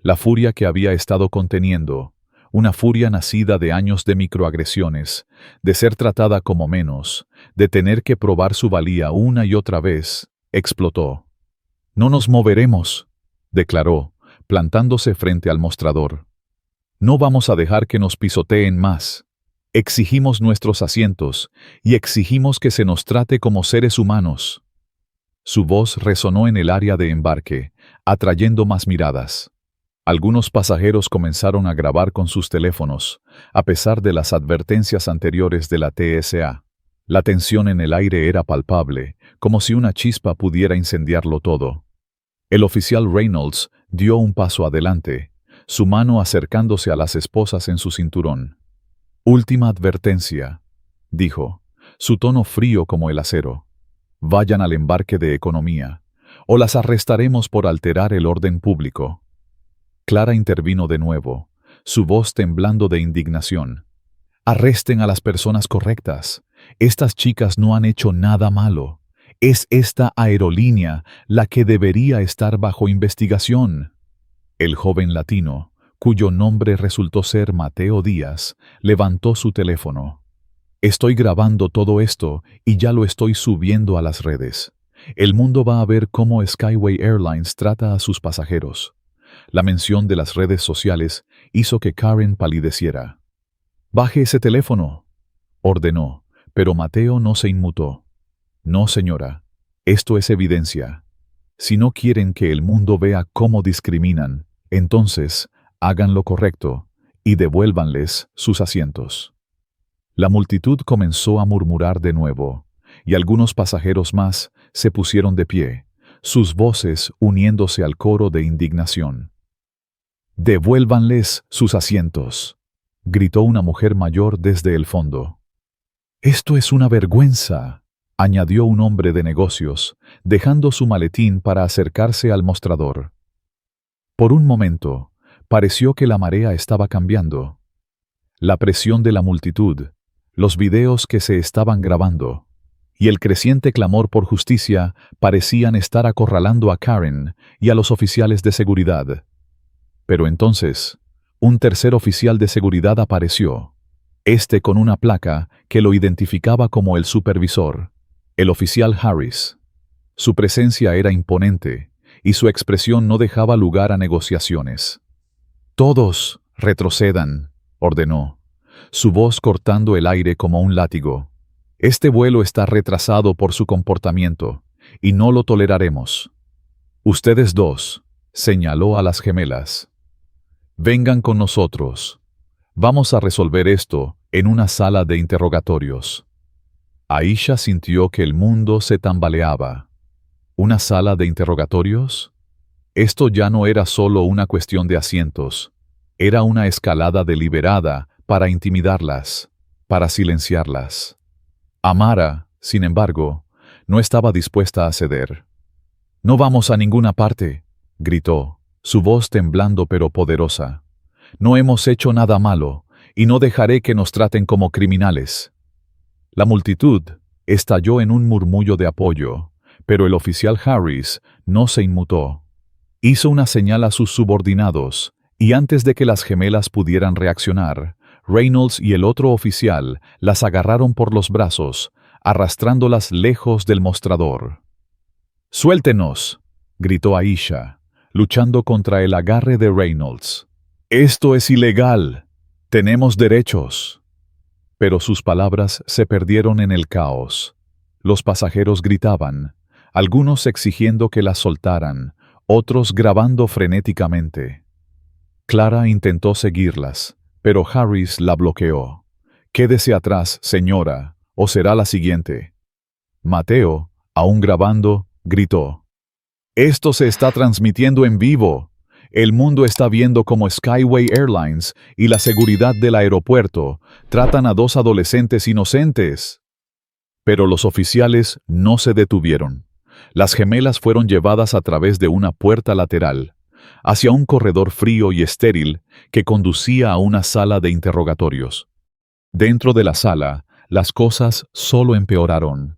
La furia que había estado conteniendo, una furia nacida de años de microagresiones, de ser tratada como menos, de tener que probar su valía una y otra vez, explotó. «No nos moveremos», declaró, plantándose frente al mostrador. «No vamos a dejar que nos pisoteen más. Exigimos nuestros asientos y exigimos que se nos trate como seres humanos». Su voz resonó en el área de embarque, atrayendo más miradas. Algunos pasajeros comenzaron a grabar con sus teléfonos, a pesar de las advertencias anteriores de la TSA. La tensión en el aire era palpable, como si una chispa pudiera incendiarlo todo. El oficial Reynolds dio un paso adelante, su mano acercándose a las esposas en su cinturón. «Última advertencia», dijo, su tono frío como el acero. «Vayan al embarque de economía, o las arrestaremos por alterar el orden público». Clara intervino de nuevo, su voz temblando de indignación. Arresten a las personas correctas. Estas chicas no han hecho nada malo. Es esta aerolínea la que debería estar bajo investigación. El joven latino, cuyo nombre resultó ser Mateo Díaz, levantó su teléfono. Estoy grabando todo esto y ya lo estoy subiendo a las redes. El mundo va a ver cómo Skyway Airlines trata a sus pasajeros. La mención de las redes sociales hizo que Karen palideciera. «Baje ese teléfono», ordenó, pero Mateo no se inmutó. «No, señora, esto es evidencia. Si no quieren que el mundo vea cómo discriminan, entonces hagan lo correcto y devuélvanles sus asientos». La multitud comenzó a murmurar de nuevo, y algunos pasajeros más se pusieron de pie, sus voces uniéndose al coro de indignación. «Devuélvanles sus asientos», gritó una mujer mayor desde el fondo. «Esto es una vergüenza», añadió un hombre de negocios, dejando su maletín para acercarse al mostrador. Por un momento, pareció que la marea estaba cambiando. La presión de la multitud, los videos que se estaban grabando, y el creciente clamor por justicia parecían estar acorralando a Karen y a los oficiales de seguridad. Pero entonces, un tercer oficial de seguridad apareció, este con una placa que lo identificaba como el supervisor, el oficial Harris. Su presencia era imponente, y su expresión no dejaba lugar a negociaciones. «Todos retrocedan», ordenó, su voz cortando el aire como un látigo. «Este vuelo está retrasado por su comportamiento, y no lo toleraremos. Ustedes dos», señaló a las gemelas. «Vengan con nosotros. Vamos a resolver esto en una sala de interrogatorios». Aisha sintió que el mundo se tambaleaba. ¿Una sala de interrogatorios? Esto ya no era solo una cuestión de asientos. Era una escalada deliberada para intimidarlas, para silenciarlas. Amara, sin embargo, no estaba dispuesta a ceder. «No vamos a ninguna parte», gritó, su voz temblando pero poderosa. «No hemos hecho nada malo, y no dejaré que nos traten como criminales». La multitud estalló en un murmullo de apoyo, pero el oficial Harris no se inmutó. Hizo una señal a sus subordinados, y antes de que las gemelas pudieran reaccionar, Reynolds y el otro oficial las agarraron por los brazos, arrastrándolas lejos del mostrador. «¡Suéltenos!», gritó Aisha, luchando contra el agarre de Reynolds. «Esto es ilegal. Tenemos derechos». Pero sus palabras se perdieron en el caos. Los pasajeros gritaban, algunos exigiendo que las soltaran, otros grabando frenéticamente. Clara intentó seguirlas, pero Harris la bloqueó. «Quédese atrás, señora, o será la siguiente». Mateo, aún grabando, gritó: «Esto se está transmitiendo en vivo. El mundo está viendo cómo Skyway Airlines y la seguridad del aeropuerto tratan a dos adolescentes inocentes». Pero los oficiales no se detuvieron. Las gemelas fueron llevadas a través de una puerta lateral, hacia un corredor frío y estéril que conducía a una sala de interrogatorios. Dentro de la sala, las cosas solo empeoraron.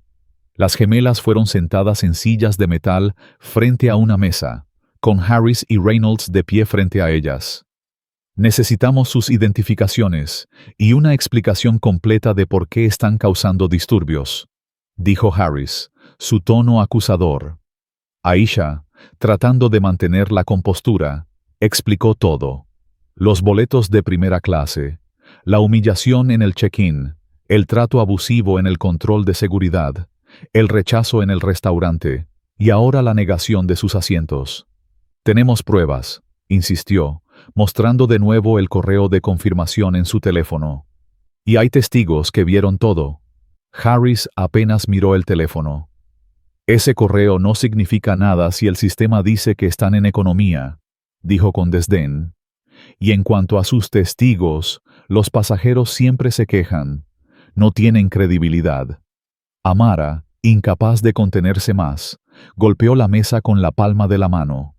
Las gemelas fueron sentadas en sillas de metal frente a una mesa, con Harris y Reynolds de pie frente a ellas. «Necesitamos sus identificaciones y una explicación completa de por qué están causando disturbios», dijo Harris, su tono acusador. Aisha, tratando de mantener la compostura, explicó todo: los boletos de primera clase, la humillación en el check-in, el trato abusivo en el control de seguridad, el rechazo en el restaurante, y ahora la negación de sus asientos. «Tenemos pruebas», insistió, mostrando de nuevo el correo de confirmación en su teléfono. «Y hay testigos que vieron todo». Harris apenas miró el teléfono. «Ese correo no significa nada si el sistema dice que están en economía», dijo con desdén. «Y en cuanto a sus testigos, los pasajeros siempre se quejan. No tienen credibilidad». Amara, incapaz de contenerse más, golpeó la mesa con la palma de la mano.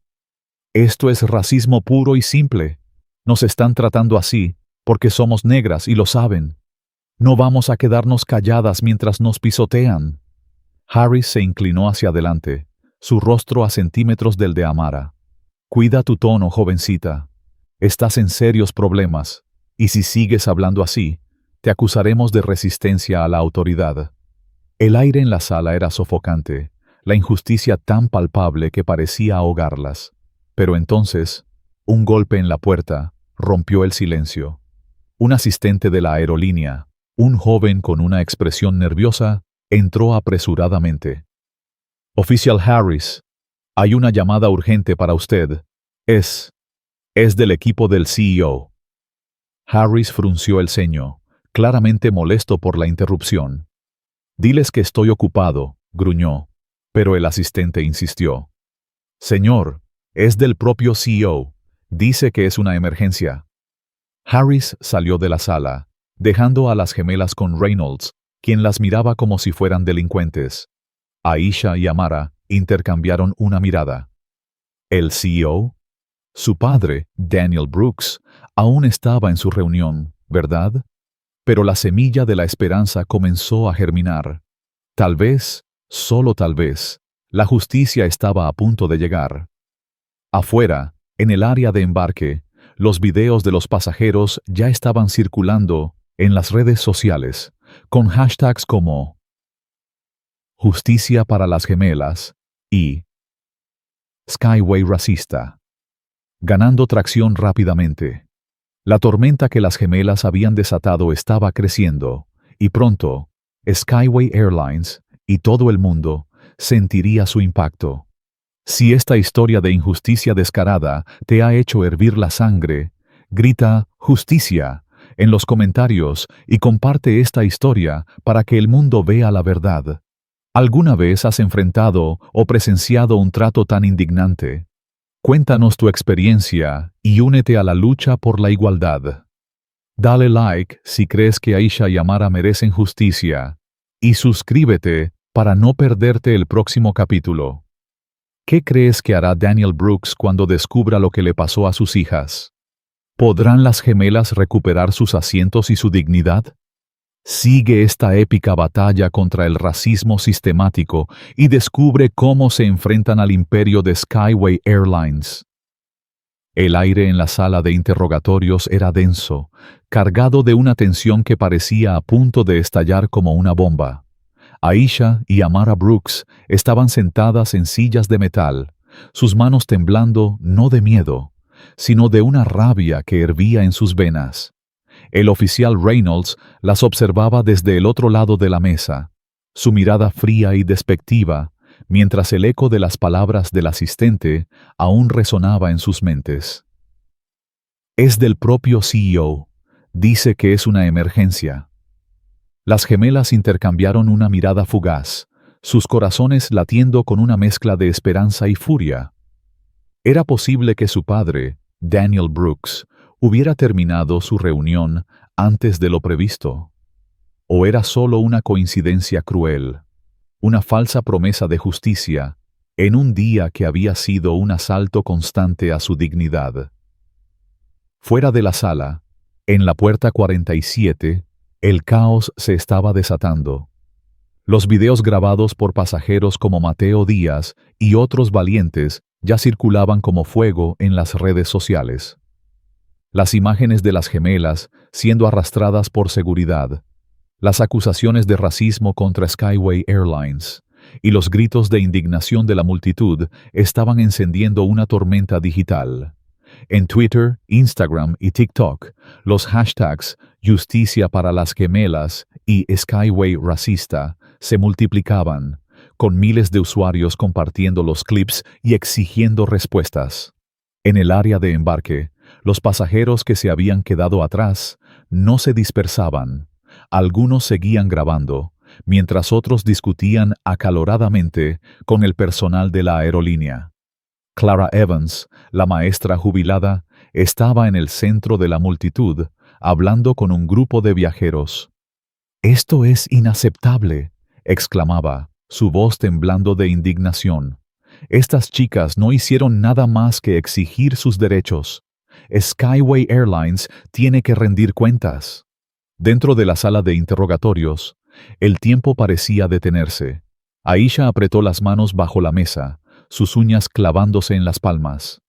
«Esto es racismo puro y simple», Nos están tratando así porque somos negras y lo saben. No vamos a quedarnos calladas mientras nos pisotean. Harris se inclinó hacia adelante, su rostro a centímetros del de Amara. Cuida tu tono, jovencita. Estás en serios problemas, y si sigues hablando así, te acusaremos de resistencia a la autoridad. El aire en la sala era sofocante, la injusticia tan palpable que parecía ahogarlas. Pero entonces, un golpe en la puerta rompió el silencio. Un asistente de la aerolínea, un joven con una expresión nerviosa, entró apresuradamente. Oficial Harris, hay una llamada urgente para usted. Es del equipo del CEO. Harris frunció el ceño, claramente molesto por la interrupción. Diles que estoy ocupado, gruñó, pero el asistente insistió. Señor, es del propio CEO. Dice que es una emergencia. Harris salió de la sala, dejando a las gemelas con Reynolds, quien las miraba como si fueran delincuentes. Aisha y Amara intercambiaron una mirada. ¿El CEO? Su padre, Daniel Brooks, aún estaba en su reunión, ¿verdad? Pero la semilla de la esperanza comenzó a germinar. Tal vez, solo tal vez, la justicia estaba a punto de llegar. Afuera, en el área de embarque, los videos de los pasajeros ya estaban circulando en las redes sociales, con hashtags como Justicia para las gemelas y Skyway racista, ganando tracción rápidamente. La tormenta que las gemelas habían desatado estaba creciendo, y pronto, Skyway Airlines y todo el mundo sentiría su impacto. Si esta historia de injusticia descarada te ha hecho hervir la sangre, grita «Justicia» en los comentarios y comparte esta historia para que el mundo vea la verdad. ¿Alguna vez has enfrentado o presenciado un trato tan indignante? Cuéntanos tu experiencia y únete a la lucha por la igualdad. Dale like si crees que Aisha y Amara merecen justicia y suscríbete para no perderte el próximo capítulo. ¿Qué crees que hará Daniel Brooks cuando descubra lo que le pasó a sus hijas? ¿Podrán las gemelas recuperar sus asientos y su dignidad? Sigue esta épica batalla contra el racismo sistemático y descubre cómo se enfrentan al imperio de Skyway Airlines. El aire en la sala de interrogatorios era denso, cargado de una tensión que parecía a punto de estallar como una bomba. Aisha y Amara Brooks estaban sentadas en sillas de metal, sus manos temblando no de miedo, sino de una rabia que hervía en sus venas. El oficial Reynolds las observaba desde el otro lado de la mesa, su mirada fría y despectiva, mientras el eco de las palabras del asistente aún resonaba en sus mentes. Es del propio CEO. Dice que es una emergencia. Las gemelas intercambiaron una mirada fugaz, sus corazones latiendo con una mezcla de esperanza y furia. Era posible que su padre, Daniel Brooks, hubiera terminado su reunión antes de lo previsto. ¿O era solo una coincidencia cruel, una falsa promesa de justicia, en un día que había sido un asalto constante a su dignidad? Fuera de la sala, en la puerta 47, el caos se estaba desatando. Los videos grabados por pasajeros como Mateo Díaz y otros valientes ya circulaban como fuego en las redes sociales. Las imágenes de las gemelas siendo arrastradas por seguridad, las acusaciones de racismo contra Skyway Airlines y los gritos de indignación de la multitud estaban encendiendo una tormenta digital. En Twitter, Instagram y TikTok, los hashtags Justicia para las gemelas y Skyway racista se multiplicaban, con miles de usuarios compartiendo los clips y exigiendo respuestas. En el área de embarque, los pasajeros que se habían quedado atrás no se dispersaban. Algunos seguían grabando, mientras otros discutían acaloradamente con el personal de la aerolínea. Clara Evans, la maestra jubilada, estaba en el centro de la multitud, hablando con un grupo de viajeros. «Esto es inaceptable», exclamaba, su voz temblando de indignación. «Estas chicas no hicieron nada más que exigir sus derechos. Skyway Airlines tiene que rendir cuentas. Dentro de la sala de interrogatorios, el tiempo parecía detenerse. Aisha apretó las manos bajo la mesa, sus uñas clavándose en las palmas.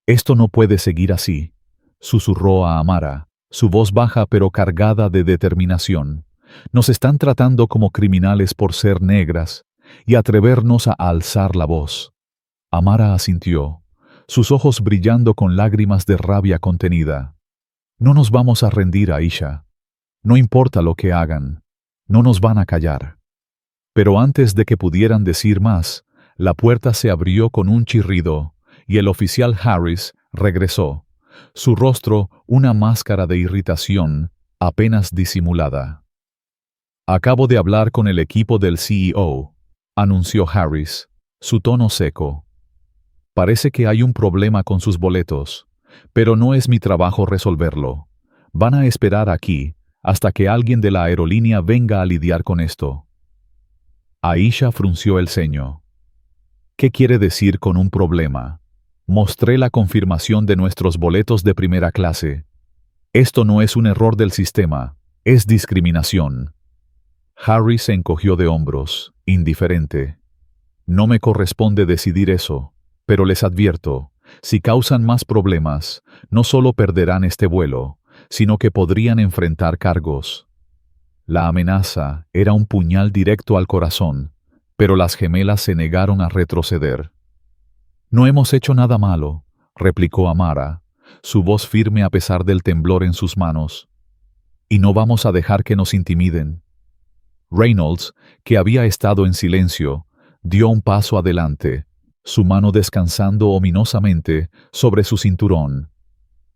«Esto no puede seguir así», susurró a Amara, su voz baja pero cargada de determinación. «Nos están tratando como criminales por ser negras y atrevernos a alzar la voz». Amara asintió, sus ojos brillando con lágrimas de rabia contenida. «No nos vamos a rendir, Aisha. No importa lo que hagan, no nos van a callar». Pero antes de que pudieran decir más, la puerta se abrió con un chirrido y el oficial Harris regresó, su rostro una máscara de irritación apenas disimulada. «Acabo de hablar con el equipo del CEO», anunció Harris, su tono seco. «Parece que hay un problema con sus boletos, pero no es mi trabajo resolverlo. Van a esperar aquí hasta que alguien de la aerolínea venga a lidiar con esto». Aisha frunció el ceño. «¿Qué quiere decir con un problema? Mostré la confirmación de nuestros boletos de primera clase. Esto no es un error del sistema, es discriminación». Harry se encogió de hombros, indiferente. «No me corresponde decidir eso, pero les advierto, si causan más problemas, no solo perderán este vuelo, sino que podrían enfrentar cargos». La amenaza era un puñal directo al corazón, pero las gemelas se negaron a retroceder. «No hemos hecho nada malo», replicó Amara, su voz firme a pesar del temblor en sus manos. «Y no vamos a dejar que nos intimiden». Reynolds, que había estado en silencio, dio un paso adelante, su mano descansando ominosamente sobre su cinturón.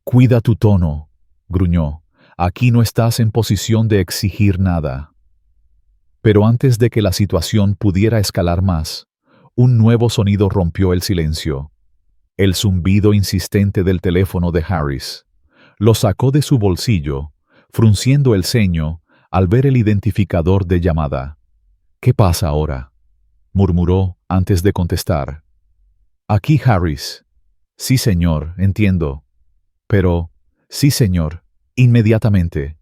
«Cuida tu tono», gruñó. «Aquí no estás en posición de exigir nada». Pero antes de que la situación pudiera escalar más, un nuevo sonido rompió el silencio. El zumbido insistente del teléfono de Harris. Lo sacó de su bolsillo, frunciendo el ceño al ver el identificador de llamada. «¿Qué pasa ahora?», murmuró antes de contestar. «Aquí, Harris». «Sí, señor, entiendo». «Pero, sí, señor, inmediatamente».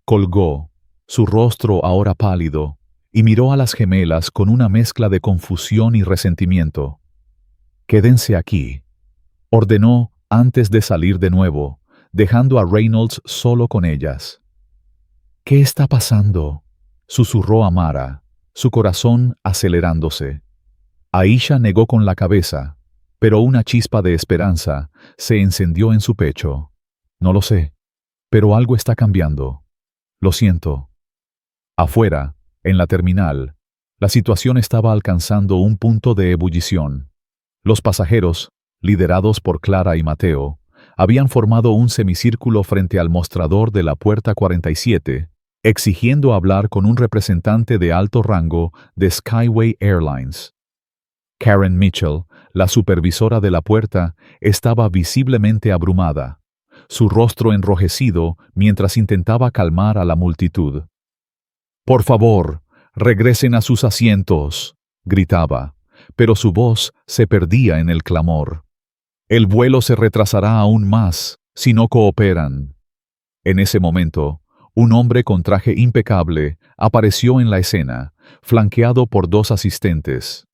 Colgó, su rostro ahora pálido, y miró a las gemelas con una mezcla de confusión y resentimiento. «Quédense aquí», ordenó antes de salir de nuevo, dejando a Reynolds solo con ellas. «¿Qué está pasando?», susurró Amara, su corazón acelerándose. Aisha negó con la cabeza, pero una chispa de esperanza se encendió en su pecho. «No lo sé, pero algo está cambiando. Lo siento». Afuera, en la terminal, la situación estaba alcanzando un punto de ebullición. Los pasajeros, liderados por Clara y Mateo, habían formado un semicírculo frente al mostrador de la puerta 47, exigiendo hablar con un representante de alto rango de Skyway Airlines. Karen Mitchell, la supervisora de la puerta, estaba visiblemente abrumada, su rostro enrojecido mientras intentaba calmar a la multitud. «Por favor, regresen a sus asientos», gritaba, pero su voz se perdía en el clamor. «El vuelo se retrasará aún más si no cooperan». En ese momento, un hombre con traje impecable apareció en la escena, flanqueado por dos asistentes.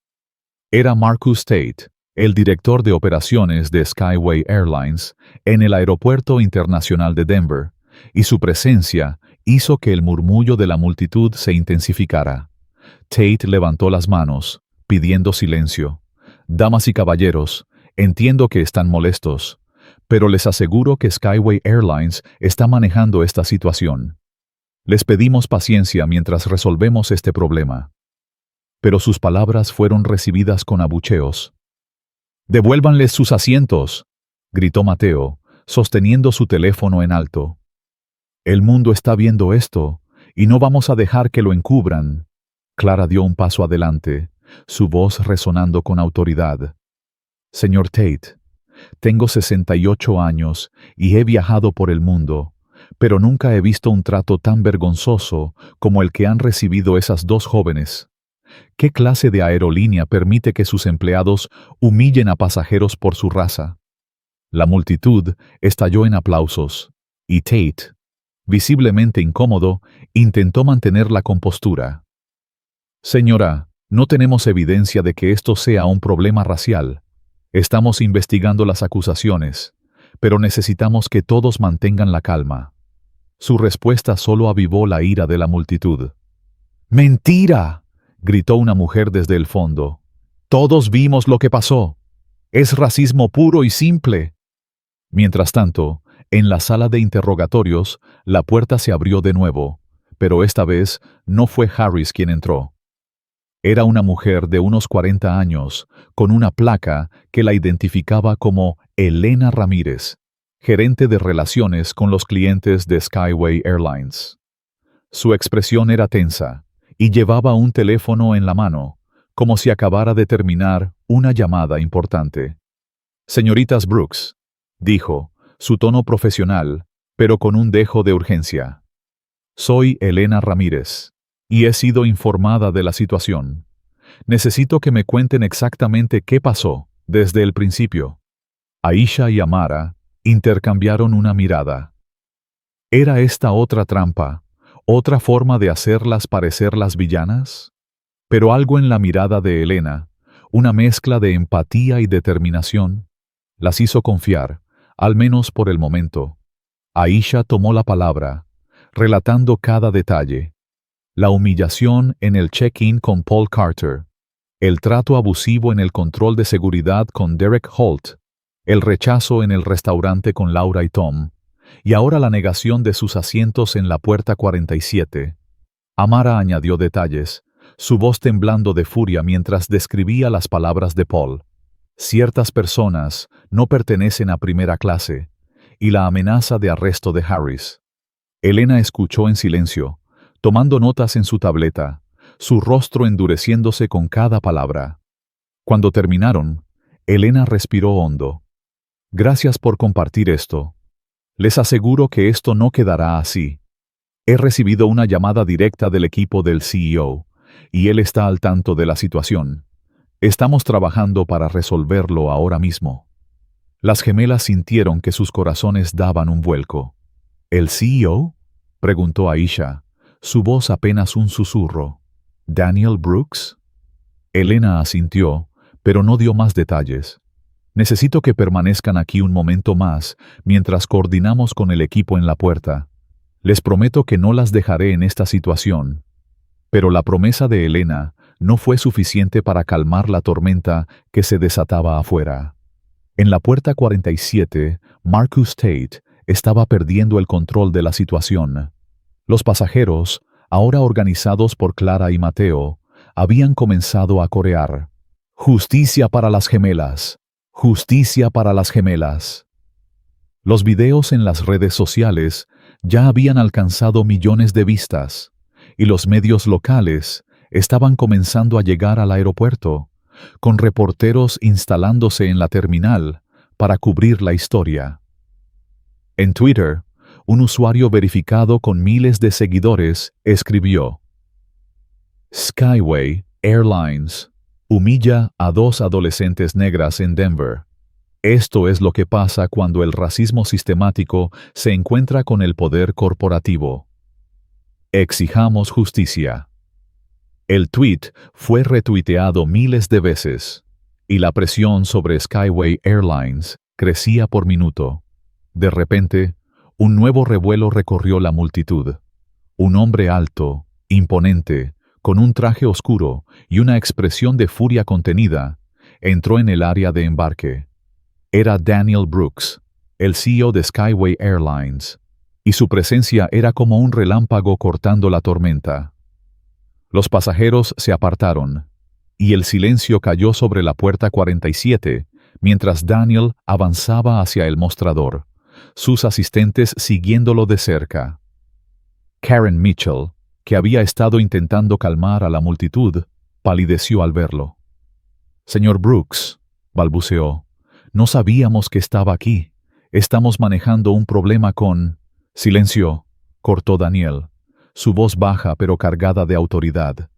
Era Marcus Tate, el director de operaciones de Skyway Airlines en el Aeropuerto Internacional de Denver, y su presencia hizo que el murmullo de la multitud se intensificara. Tate levantó las manos, pidiendo silencio. «Damas y caballeros, entiendo que están molestos, pero les aseguro que Skyway Airlines está manejando esta situación. Les pedimos paciencia mientras resolvemos este problema». Pero sus palabras fueron recibidas con abucheos. «¡Devuélvanles sus asientos!», gritó Mateo, sosteniendo su teléfono en alto. «El mundo está viendo esto, y no vamos a dejar que lo encubran». Clara dio un paso adelante, su voz resonando con autoridad. «Señor Tate, tengo 68 años y he viajado por el mundo, pero nunca he visto un trato tan vergonzoso como el que han recibido esas dos jóvenes. ¿Qué clase de aerolínea permite que sus empleados humillen a pasajeros por su raza? La multitud estalló en aplausos, y Tate, visiblemente incómodo, intentó mantener la compostura. Señora, no tenemos evidencia de que esto sea un problema racial. Estamos investigando las acusaciones, pero necesitamos que todos mantengan la calma. Su respuesta solo avivó la ira de la multitud. ¡Mentira!, gritó una mujer desde el fondo. Todos vimos lo que pasó. Es racismo puro y simple. Mientras tanto, en la sala de interrogatorios, la puerta se abrió de nuevo, pero esta vez no fue Harris quien entró. Era una mujer de unos 40 años, con una placa que la identificaba como Elena Ramírez, gerente de relaciones con los clientes de Skyway Airlines. Su expresión era tensa, y llevaba un teléfono en la mano, como si acabara de terminar una llamada importante. «Señoritas Brooks», dijo, su tono profesional, pero con un dejo de urgencia. «Soy Elena Ramírez, y he sido informada de la situación. Necesito que me cuenten exactamente qué pasó, desde el principio». Aisha y Amara intercambiaron una mirada. ¿Era esta otra trampa, otra forma de hacerlas parecer las villanas? Pero algo en la mirada de Elena, una mezcla de empatía y determinación, las hizo confiar, al menos por el momento. Aisha tomó la palabra, relatando cada detalle. La humillación en el check-in con Paul Carter, el trato abusivo en el control de seguridad con Derek Holt, el rechazo en el restaurante con Laura y Tom, y ahora la negación de sus asientos en la puerta 47. Amara añadió detalles, su voz temblando de furia mientras describía las palabras de Paul. Ciertas personas no pertenecen a primera clase, y la amenaza de arresto de Harris. Elena escuchó en silencio, tomando notas en su tableta, su rostro endureciéndose con cada palabra. Cuando terminaron, Elena respiró hondo. «Gracias por compartir esto. Les aseguro que esto no quedará así. He recibido una llamada directa del equipo del CEO, y él está al tanto de la situación. Estamos trabajando para resolverlo ahora mismo». Las gemelas sintieron que sus corazones daban un vuelco. «¿El CEO?», preguntó Aisha, su voz apenas un susurro. «¿Daniel Brooks?». Elena asintió, pero no dio más detalles. «Necesito que permanezcan aquí un momento más mientras coordinamos con el equipo en la puerta. Les prometo que no las dejaré en esta situación». Pero la promesa de Elena no fue suficiente para calmar la tormenta que se desataba afuera. En la puerta 47, Marcus Tate estaba perdiendo el control de la situación. Los pasajeros, ahora organizados por Clara y Mateo, habían comenzado a corear: «Justicia para las gemelas, justicia para las gemelas». Los videos en las redes sociales ya habían alcanzado millones de vistas, y los medios locales estaban comenzando a llegar al aeropuerto, con reporteros instalándose en la terminal para cubrir la historia. En Twitter, un usuario verificado con miles de seguidores escribió: «Skyway Airlines humilla a 2 adolescentes negras en Denver. Esto es lo que pasa cuando el racismo sistemático se encuentra con el poder corporativo. Exijamos justicia». El tweet fue retuiteado miles de veces, y la presión sobre Skyway Airlines crecía por minuto. De repente, un nuevo revuelo recorrió la multitud. Un hombre alto, imponente, con un traje oscuro y una expresión de furia contenida, entró en el área de embarque. Era Daniel Brooks, el CEO de Skyway Airlines, y su presencia era como un relámpago cortando la tormenta. Los pasajeros se apartaron, y el silencio cayó sobre la puerta 47 mientras Daniel avanzaba hacia el mostrador, sus asistentes siguiéndolo de cerca. Karen Mitchell, que había estado intentando calmar a la multitud, palideció al verlo. «Señor Brooks», balbuceó, «no sabíamos que estaba aquí. Estamos manejando un problema con...». «Silencio», cortó Daniel, su voz baja pero cargada de autoridad.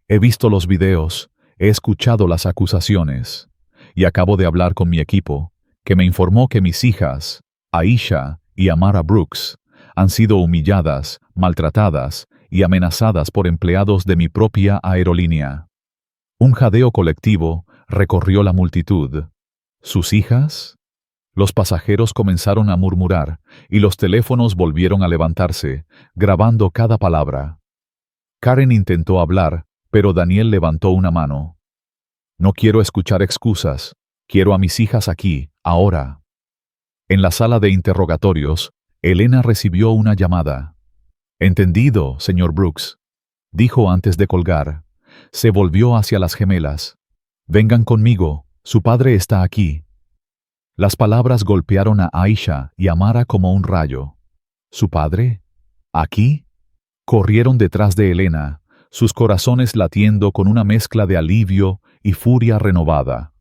«He visto los videos, he escuchado las acusaciones, y acabo de hablar con mi equipo, que me informó que mis hijas, Aisha y Amara Brooks, han sido humilladas, maltratadas y amenazadas por empleados de mi propia aerolínea. Un jadeo colectivo recorrió la multitud. ¿Sus hijas? Los pasajeros comenzaron a murmurar y los teléfonos volvieron a levantarse, grabando cada palabra. Karen intentó hablar, pero Daniel levantó una mano. No quiero escuchar excusas. Quiero a mis hijas aquí, ahora. En la sala de interrogatorios, Elena recibió una llamada. Entendido, señor Brooks, dijo antes de colgar. Se volvió hacia las gemelas. Vengan conmigo, su padre está aquí. Las palabras golpearon a Aisha y Amara como un rayo. ¿Su padre? ¿Aquí? Corrieron detrás de Elena, sus corazones latiendo con una mezcla de alivio y furia renovada.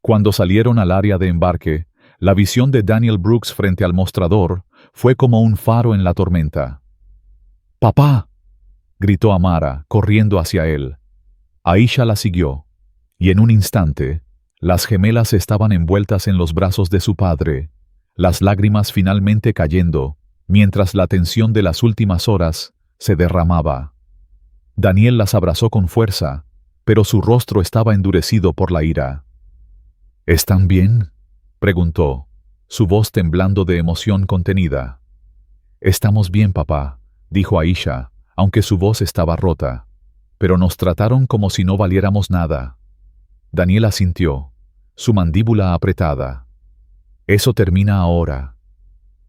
Cuando salieron al área de embarque, la visión de Daniel Brooks frente al mostrador fue como un faro en la tormenta. ¡Papá!, gritó Amara, corriendo hacia él. Aisha la siguió, y en un instante, las gemelas estaban envueltas en los brazos de su padre, las lágrimas finalmente cayendo, mientras la tensión de las últimas horas se derramaba. Daniel las abrazó con fuerza, pero su rostro estaba endurecido por la ira. ¿Están bien?, preguntó, su voz temblando de emoción contenida. Estamos bien, papá, dijo Aisha, aunque su voz estaba rota, pero nos trataron como si no valiéramos nada. Daniel asintió, su mandíbula apretada. Eso termina ahora.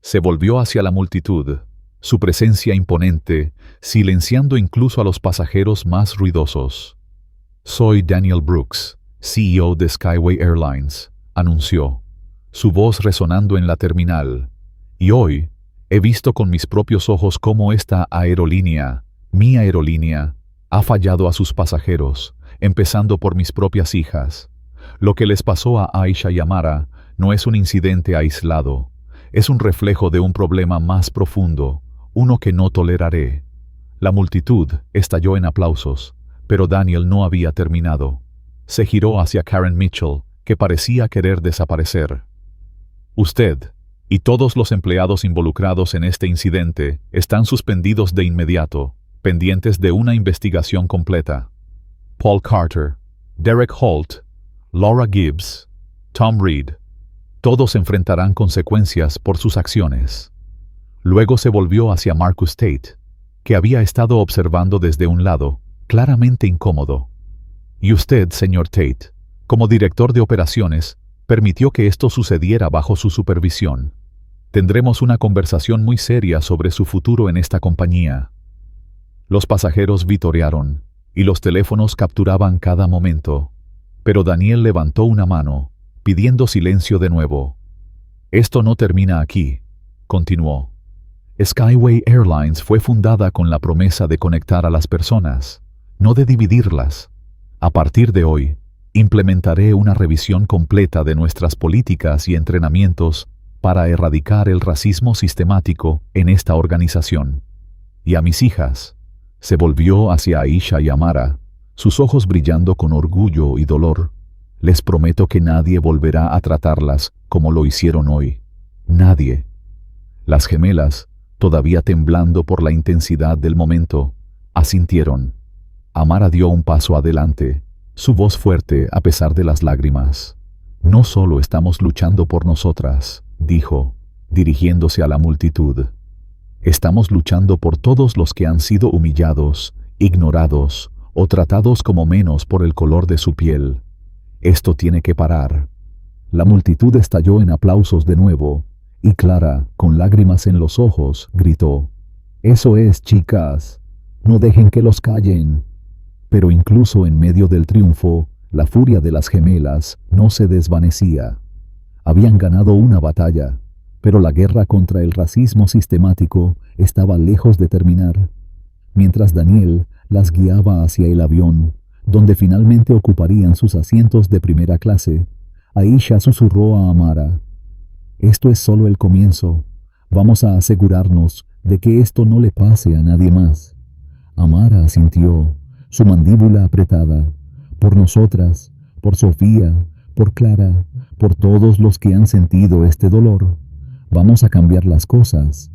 Se volvió hacia la multitud, su presencia imponente, silenciando incluso a los pasajeros más ruidosos. Soy Daniel Brooks, CEO de Skyway Airlines, anunció, su voz resonando en la terminal. Y hoy, he visto con mis propios ojos cómo esta aerolínea, mi aerolínea, ha fallado a sus pasajeros, empezando por mis propias hijas. Lo que les pasó a Aisha y Amara no es un incidente aislado, es un reflejo de un problema más profundo, uno que no toleraré. La multitud estalló en aplausos, pero Daniel no había terminado. Se giró hacia Karen Mitchell, que parecía querer desaparecer. Usted y todos los empleados involucrados en este incidente están suspendidos de inmediato, pendientes de una investigación completa. Paul Carter, Derek Holt, Laura Gibbs, Tom Reed, todos enfrentarán consecuencias por sus acciones. Luego se volvió hacia Marcus Tate, que había estado observando desde un lado, claramente incómodo. Y usted, señor Tate, como director de operaciones, permitió que esto sucediera bajo su supervisión. Tendremos una conversación muy seria sobre su futuro en esta compañía. Los pasajeros vitorearon, y los teléfonos capturaban cada momento. Pero Daniel levantó una mano, pidiendo silencio de nuevo. Esto no termina aquí, continuó. Skyway Airlines fue fundada con la promesa de conectar a las personas, no de dividirlas. A partir de hoy, implementaré una revisión completa de nuestras políticas y entrenamientos para erradicar el racismo sistemático en esta organización. Y a mis hijas, se volvió hacia Aisha y Amara, sus ojos brillando con orgullo y dolor. Les prometo que nadie volverá a tratarlas como lo hicieron hoy. Nadie. Las gemelas, todavía temblando por la intensidad del momento, asintieron. Amara dio un paso adelante, su voz fuerte a pesar de las lágrimas. No solo estamos luchando por nosotras, dijo, dirigiéndose a la multitud. Estamos luchando por todos los que han sido humillados, ignorados o tratados como menos por el color de su piel. Esto tiene que parar. La multitud estalló en aplausos de nuevo, y Clara, con lágrimas en los ojos, gritó: «Eso es, chicas, no dejen que los callen». Pero incluso en medio del triunfo, la furia de las gemelas no se desvanecía. Habían ganado una batalla, pero la guerra contra el racismo sistemático estaba lejos de terminar. Mientras Daniel las guiaba hacia el avión, donde finalmente ocuparían sus asientos de primera clase, Aisha susurró a Amara: «Esto es solo el comienzo. Vamos a asegurarnos de que esto no le pase a nadie más». Amara asintió, su mandíbula apretada. «Por nosotras, por Sofía, Por Clara, por todos los que han sentido este dolor, vamos a cambiar las cosas.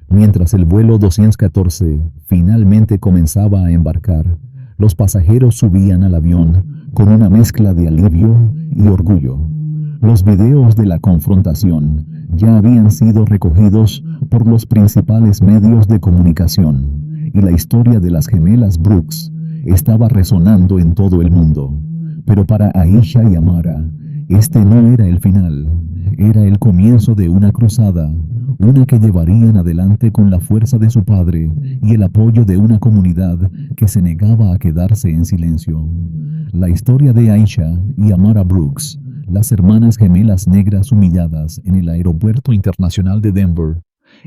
Mientras el vuelo 214 finalmente comenzaba a embarcar, los pasajeros subían al avión con una mezcla de alivio y orgullo. Los videos de la confrontación ya habían sido recogidos por los principales medios de comunicación y la historia de las gemelas Brooks estaba resonando en todo el mundo. Pero para Aisha y Amara, este no era el final, era el comienzo de una cruzada, una que llevarían adelante con la fuerza de su padre y el apoyo de una comunidad que se negaba a quedarse en silencio. La historia de Aisha y Amara Brooks, las hermanas gemelas negras humilladas en el Aeropuerto Internacional de Denver,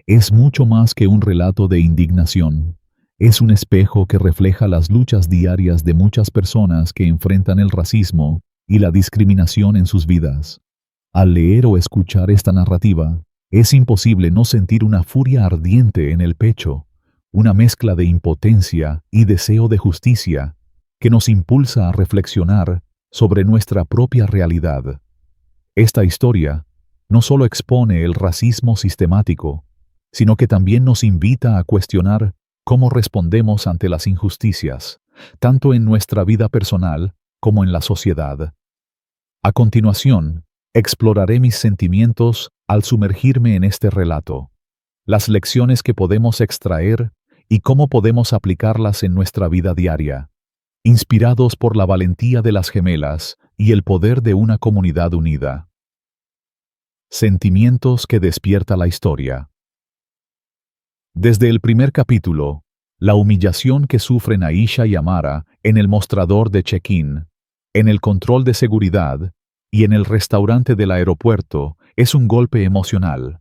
es mucho más que un relato de indignación. Es un espejo que refleja las luchas diarias de muchas personas que enfrentan el racismo y la discriminación en sus vidas. Al leer o escuchar esta narrativa, es imposible no sentir una furia ardiente en el pecho, una mezcla de impotencia y deseo de justicia que nos impulsa a reflexionar sobre nuestra propia realidad. Esta historia no solo expone el racismo sistemático, sino que también nos invita a cuestionar cómo respondemos ante las injusticias, tanto en nuestra vida personal como en la sociedad. A continuación, exploraré mis sentimientos al sumergirme en este relato, las lecciones que podemos extraer y cómo podemos aplicarlas en nuestra vida diaria, inspirados por la valentía de las gemelas y el poder de una comunidad unida. Sentimientos que despierta la historia. Desde el primer capítulo, la humillación que sufren Aisha y Amara en el mostrador de check-in, en el control de seguridad y en el restaurante del aeropuerto es un golpe emocional.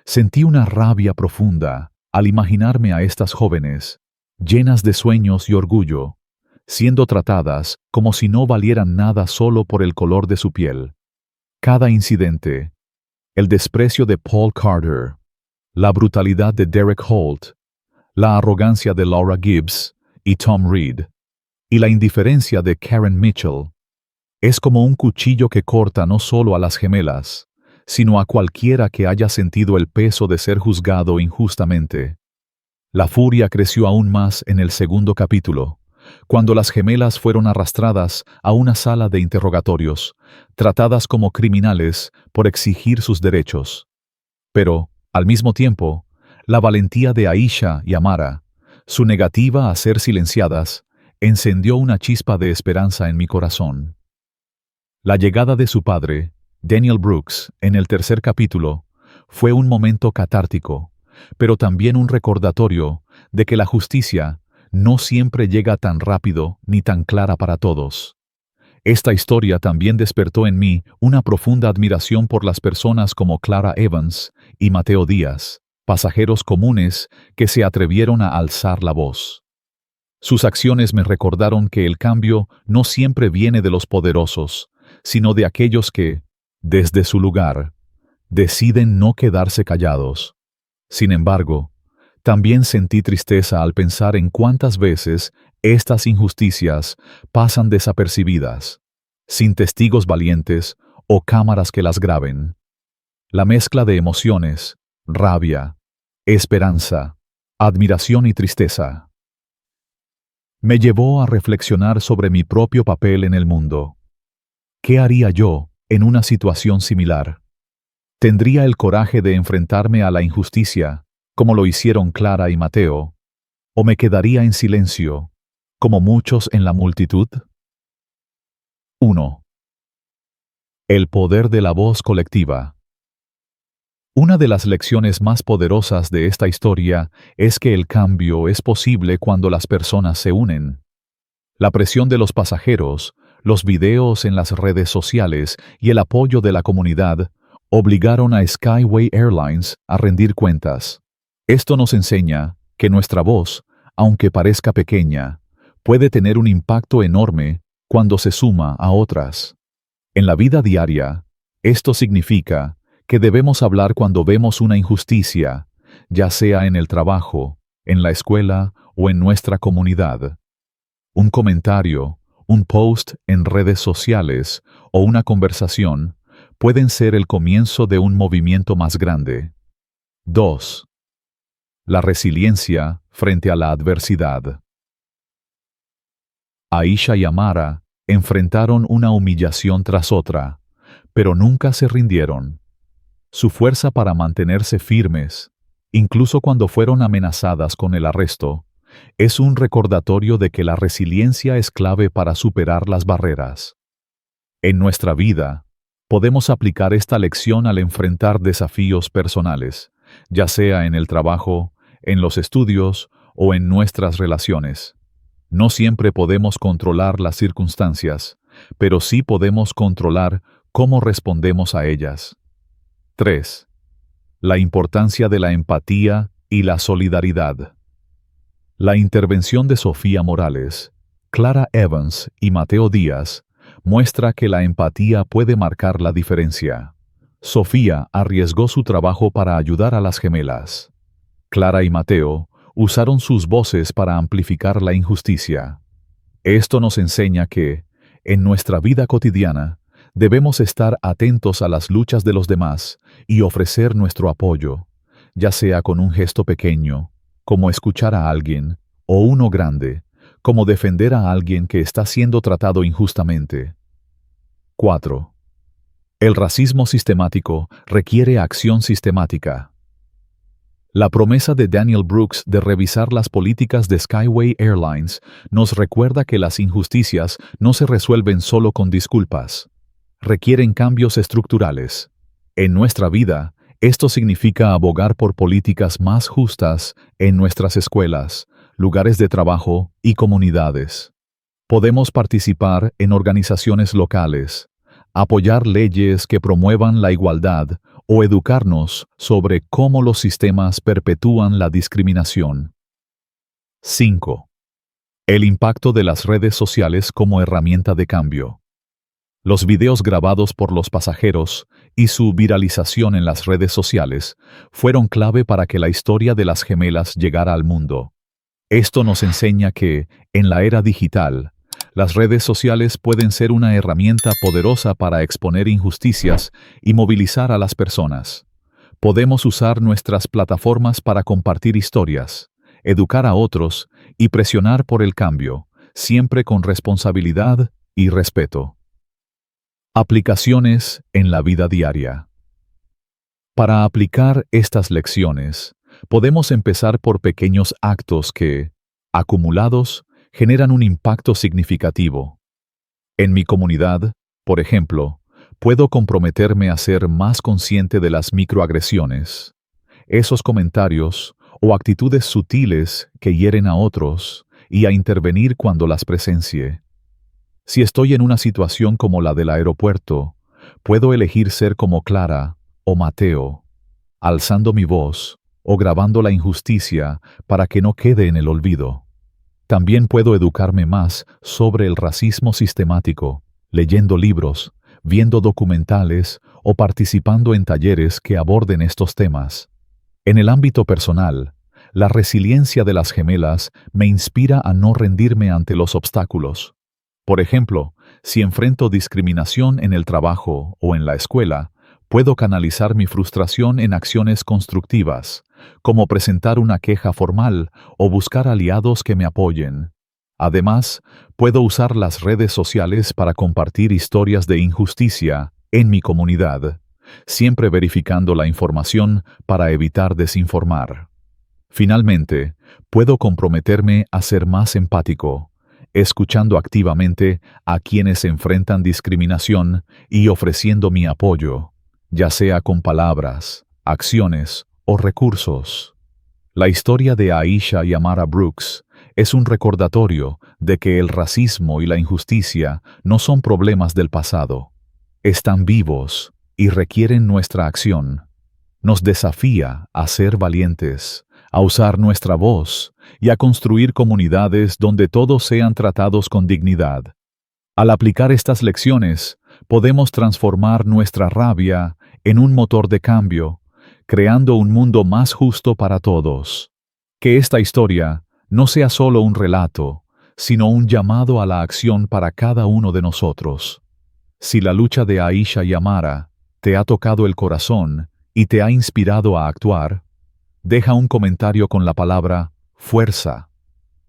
Sentí una rabia profunda al imaginarme a estas jóvenes, llenas de sueños y orgullo, siendo tratadas como si no valieran nada solo por el color de su piel. Cada incidente, el desprecio de Paul Carter, la brutalidad de Derek Holt, la arrogancia de Laura Gibbs y Tom Reed, y la indiferencia de Karen Mitchell, es como un cuchillo que corta no solo a las gemelas, sino a cualquiera que haya sentido el peso de ser juzgado injustamente. La furia creció aún más en el segundo capítulo, cuando las gemelas fueron arrastradas a una sala de interrogatorios, tratadas como criminales por exigir sus derechos. Pero, al mismo tiempo, la valentía de Aisha y Amara, su negativa a ser silenciadas, encendió una chispa de esperanza en mi corazón. La llegada de su padre, Daniel Brooks, en el tercer capítulo, fue un momento catártico, pero también un recordatorio de que la justicia no siempre llega tan rápido ni tan clara para todos. Esta historia también despertó en mí una profunda admiración por las personas como Clara Evans y Mateo Díaz, pasajeros comunes que se atrevieron a alzar la voz. Sus acciones me recordaron que el cambio no siempre viene de los poderosos, sino de aquellos que, desde su lugar, deciden no quedarse callados. Sin embargo, también sentí tristeza al pensar en cuántas veces estas injusticias pasan desapercibidas, sin testigos valientes o cámaras que las graben. La mezcla de emociones, rabia, esperanza, admiración y tristeza, me llevó a reflexionar sobre mi propio papel en el mundo. ¿Qué haría yo en una situación similar? ¿Tendría el coraje de enfrentarme a la injusticia, como lo hicieron Clara y Mateo? ¿O me quedaría en silencio, como muchos en la multitud? 1. El poder de la voz colectiva. Una de las lecciones más poderosas de esta historia es que el cambio es posible cuando las personas se unen. La presión de los pasajeros, los videos en las redes sociales y el apoyo de la comunidad obligaron a Skyway Airlines a rendir cuentas. Esto nos enseña que nuestra voz, aunque parezca pequeña, puede tener un impacto enorme cuando se suma a otras. En la vida diaria, esto significa que debemos hablar cuando vemos una injusticia, ya sea en el trabajo, en la escuela o en nuestra comunidad. Un comentario, un post en redes sociales o una conversación pueden ser el comienzo de un movimiento más grande. 2. La resiliencia frente a la adversidad. Aisha y Amara enfrentaron una humillación tras otra, pero nunca se rindieron. Su fuerza para mantenerse firmes, incluso cuando fueron amenazadas con el arresto, es un recordatorio de que la resiliencia es clave para superar las barreras. En nuestra vida, podemos aplicar esta lección al enfrentar desafíos personales, ya sea en el trabajo, en los estudios o en nuestras relaciones. No siempre podemos controlar las circunstancias, pero sí podemos controlar cómo respondemos a ellas. 3. La importancia de la empatía y la solidaridad. La intervención de Sofía Morales, Clara Evans y Mateo Díaz muestra que la empatía puede marcar la diferencia. Sofía arriesgó su trabajo para ayudar a las gemelas. Clara y Mateo usaron sus voces para amplificar la injusticia. Esto nos enseña que, en nuestra vida cotidiana, debemos estar atentos a las luchas de los demás y ofrecer nuestro apoyo, ya sea con un gesto pequeño, como escuchar a alguien, o uno grande, como defender a alguien que está siendo tratado injustamente. 4. El racismo sistemático requiere acción sistemática. La promesa de Daniel Brooks de revisar las políticas de Skyway Airlines nos recuerda que las injusticias no se resuelven solo con disculpas. Requieren cambios estructurales. En nuestra vida, esto significa abogar por políticas más justas en nuestras escuelas, lugares de trabajo y comunidades. Podemos participar en organizaciones locales, apoyar leyes que promuevan la igualdad o educarnos sobre cómo los sistemas perpetúan la discriminación. 5. El impacto de las redes sociales como herramienta de cambio. Los videos grabados por los pasajeros y su viralización en las redes sociales fueron clave para que la historia de las gemelas llegara al mundo. Esto nos enseña que, en la era digital, las redes sociales pueden ser una herramienta poderosa para exponer injusticias y movilizar a las personas. Podemos usar nuestras plataformas para compartir historias, educar a otros y presionar por el cambio, siempre con responsabilidad y respeto. Aplicaciones en la vida diaria. Para aplicar estas lecciones, podemos empezar por pequeños actos que, acumulados, generan un impacto significativo. En mi comunidad, por ejemplo, puedo comprometerme a ser más consciente de las microagresiones, esos comentarios o actitudes sutiles que hieren a otros, y a intervenir cuando las presencie. Si estoy en una situación como la del aeropuerto, puedo elegir ser como Clara o Mateo, alzando mi voz o grabando la injusticia para que no quede en el olvido. También puedo educarme más sobre el racismo sistemático, leyendo libros, viendo documentales o participando en talleres que aborden estos temas. En el ámbito personal, la resiliencia de las gemelas me inspira a no rendirme ante los obstáculos. Por ejemplo, si enfrento discriminación en el trabajo o en la escuela, puedo canalizar mi frustración en acciones constructivas, como presentar una queja formal o buscar aliados que me apoyen. Además, puedo usar las redes sociales para compartir historias de injusticia en mi comunidad, siempre verificando la información para evitar desinformar. Finalmente, puedo comprometerme a ser más empático, escuchando activamente a quienes enfrentan discriminación y ofreciendo mi apoyo, ya sea con palabras, acciones o recursos. La historia de Aisha y Amara Brooks es un recordatorio de que el racismo y la injusticia no son problemas del pasado. Están vivos y requieren nuestra acción. Nos desafía a ser valientes, a usar nuestra voz y a construir comunidades donde todos sean tratados con dignidad. Al aplicar estas lecciones, podemos transformar nuestra rabia en un motor de cambio, creando un mundo más justo para todos. Que esta historia no sea solo un relato, sino un llamado a la acción para cada uno de nosotros. Si la lucha de Aisha y Amara te ha tocado el corazón y te ha inspirado a actuar, deja un comentario con la palabra fuerza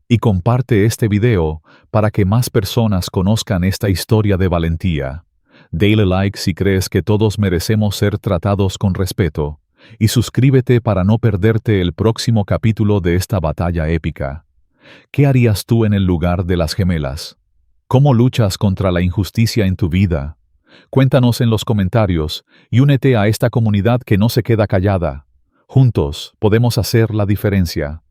y comparte este video para que más personas conozcan esta historia de valentía. Dale like si crees que todos merecemos ser tratados con respeto y suscríbete para no perderte el próximo capítulo de esta batalla épica. ¿Qué harías tú en el lugar de las gemelas? ¿Cómo luchas contra la injusticia en tu vida? Cuéntanos en los comentarios y únete a esta comunidad que no se queda callada. Juntos podemos hacer la diferencia.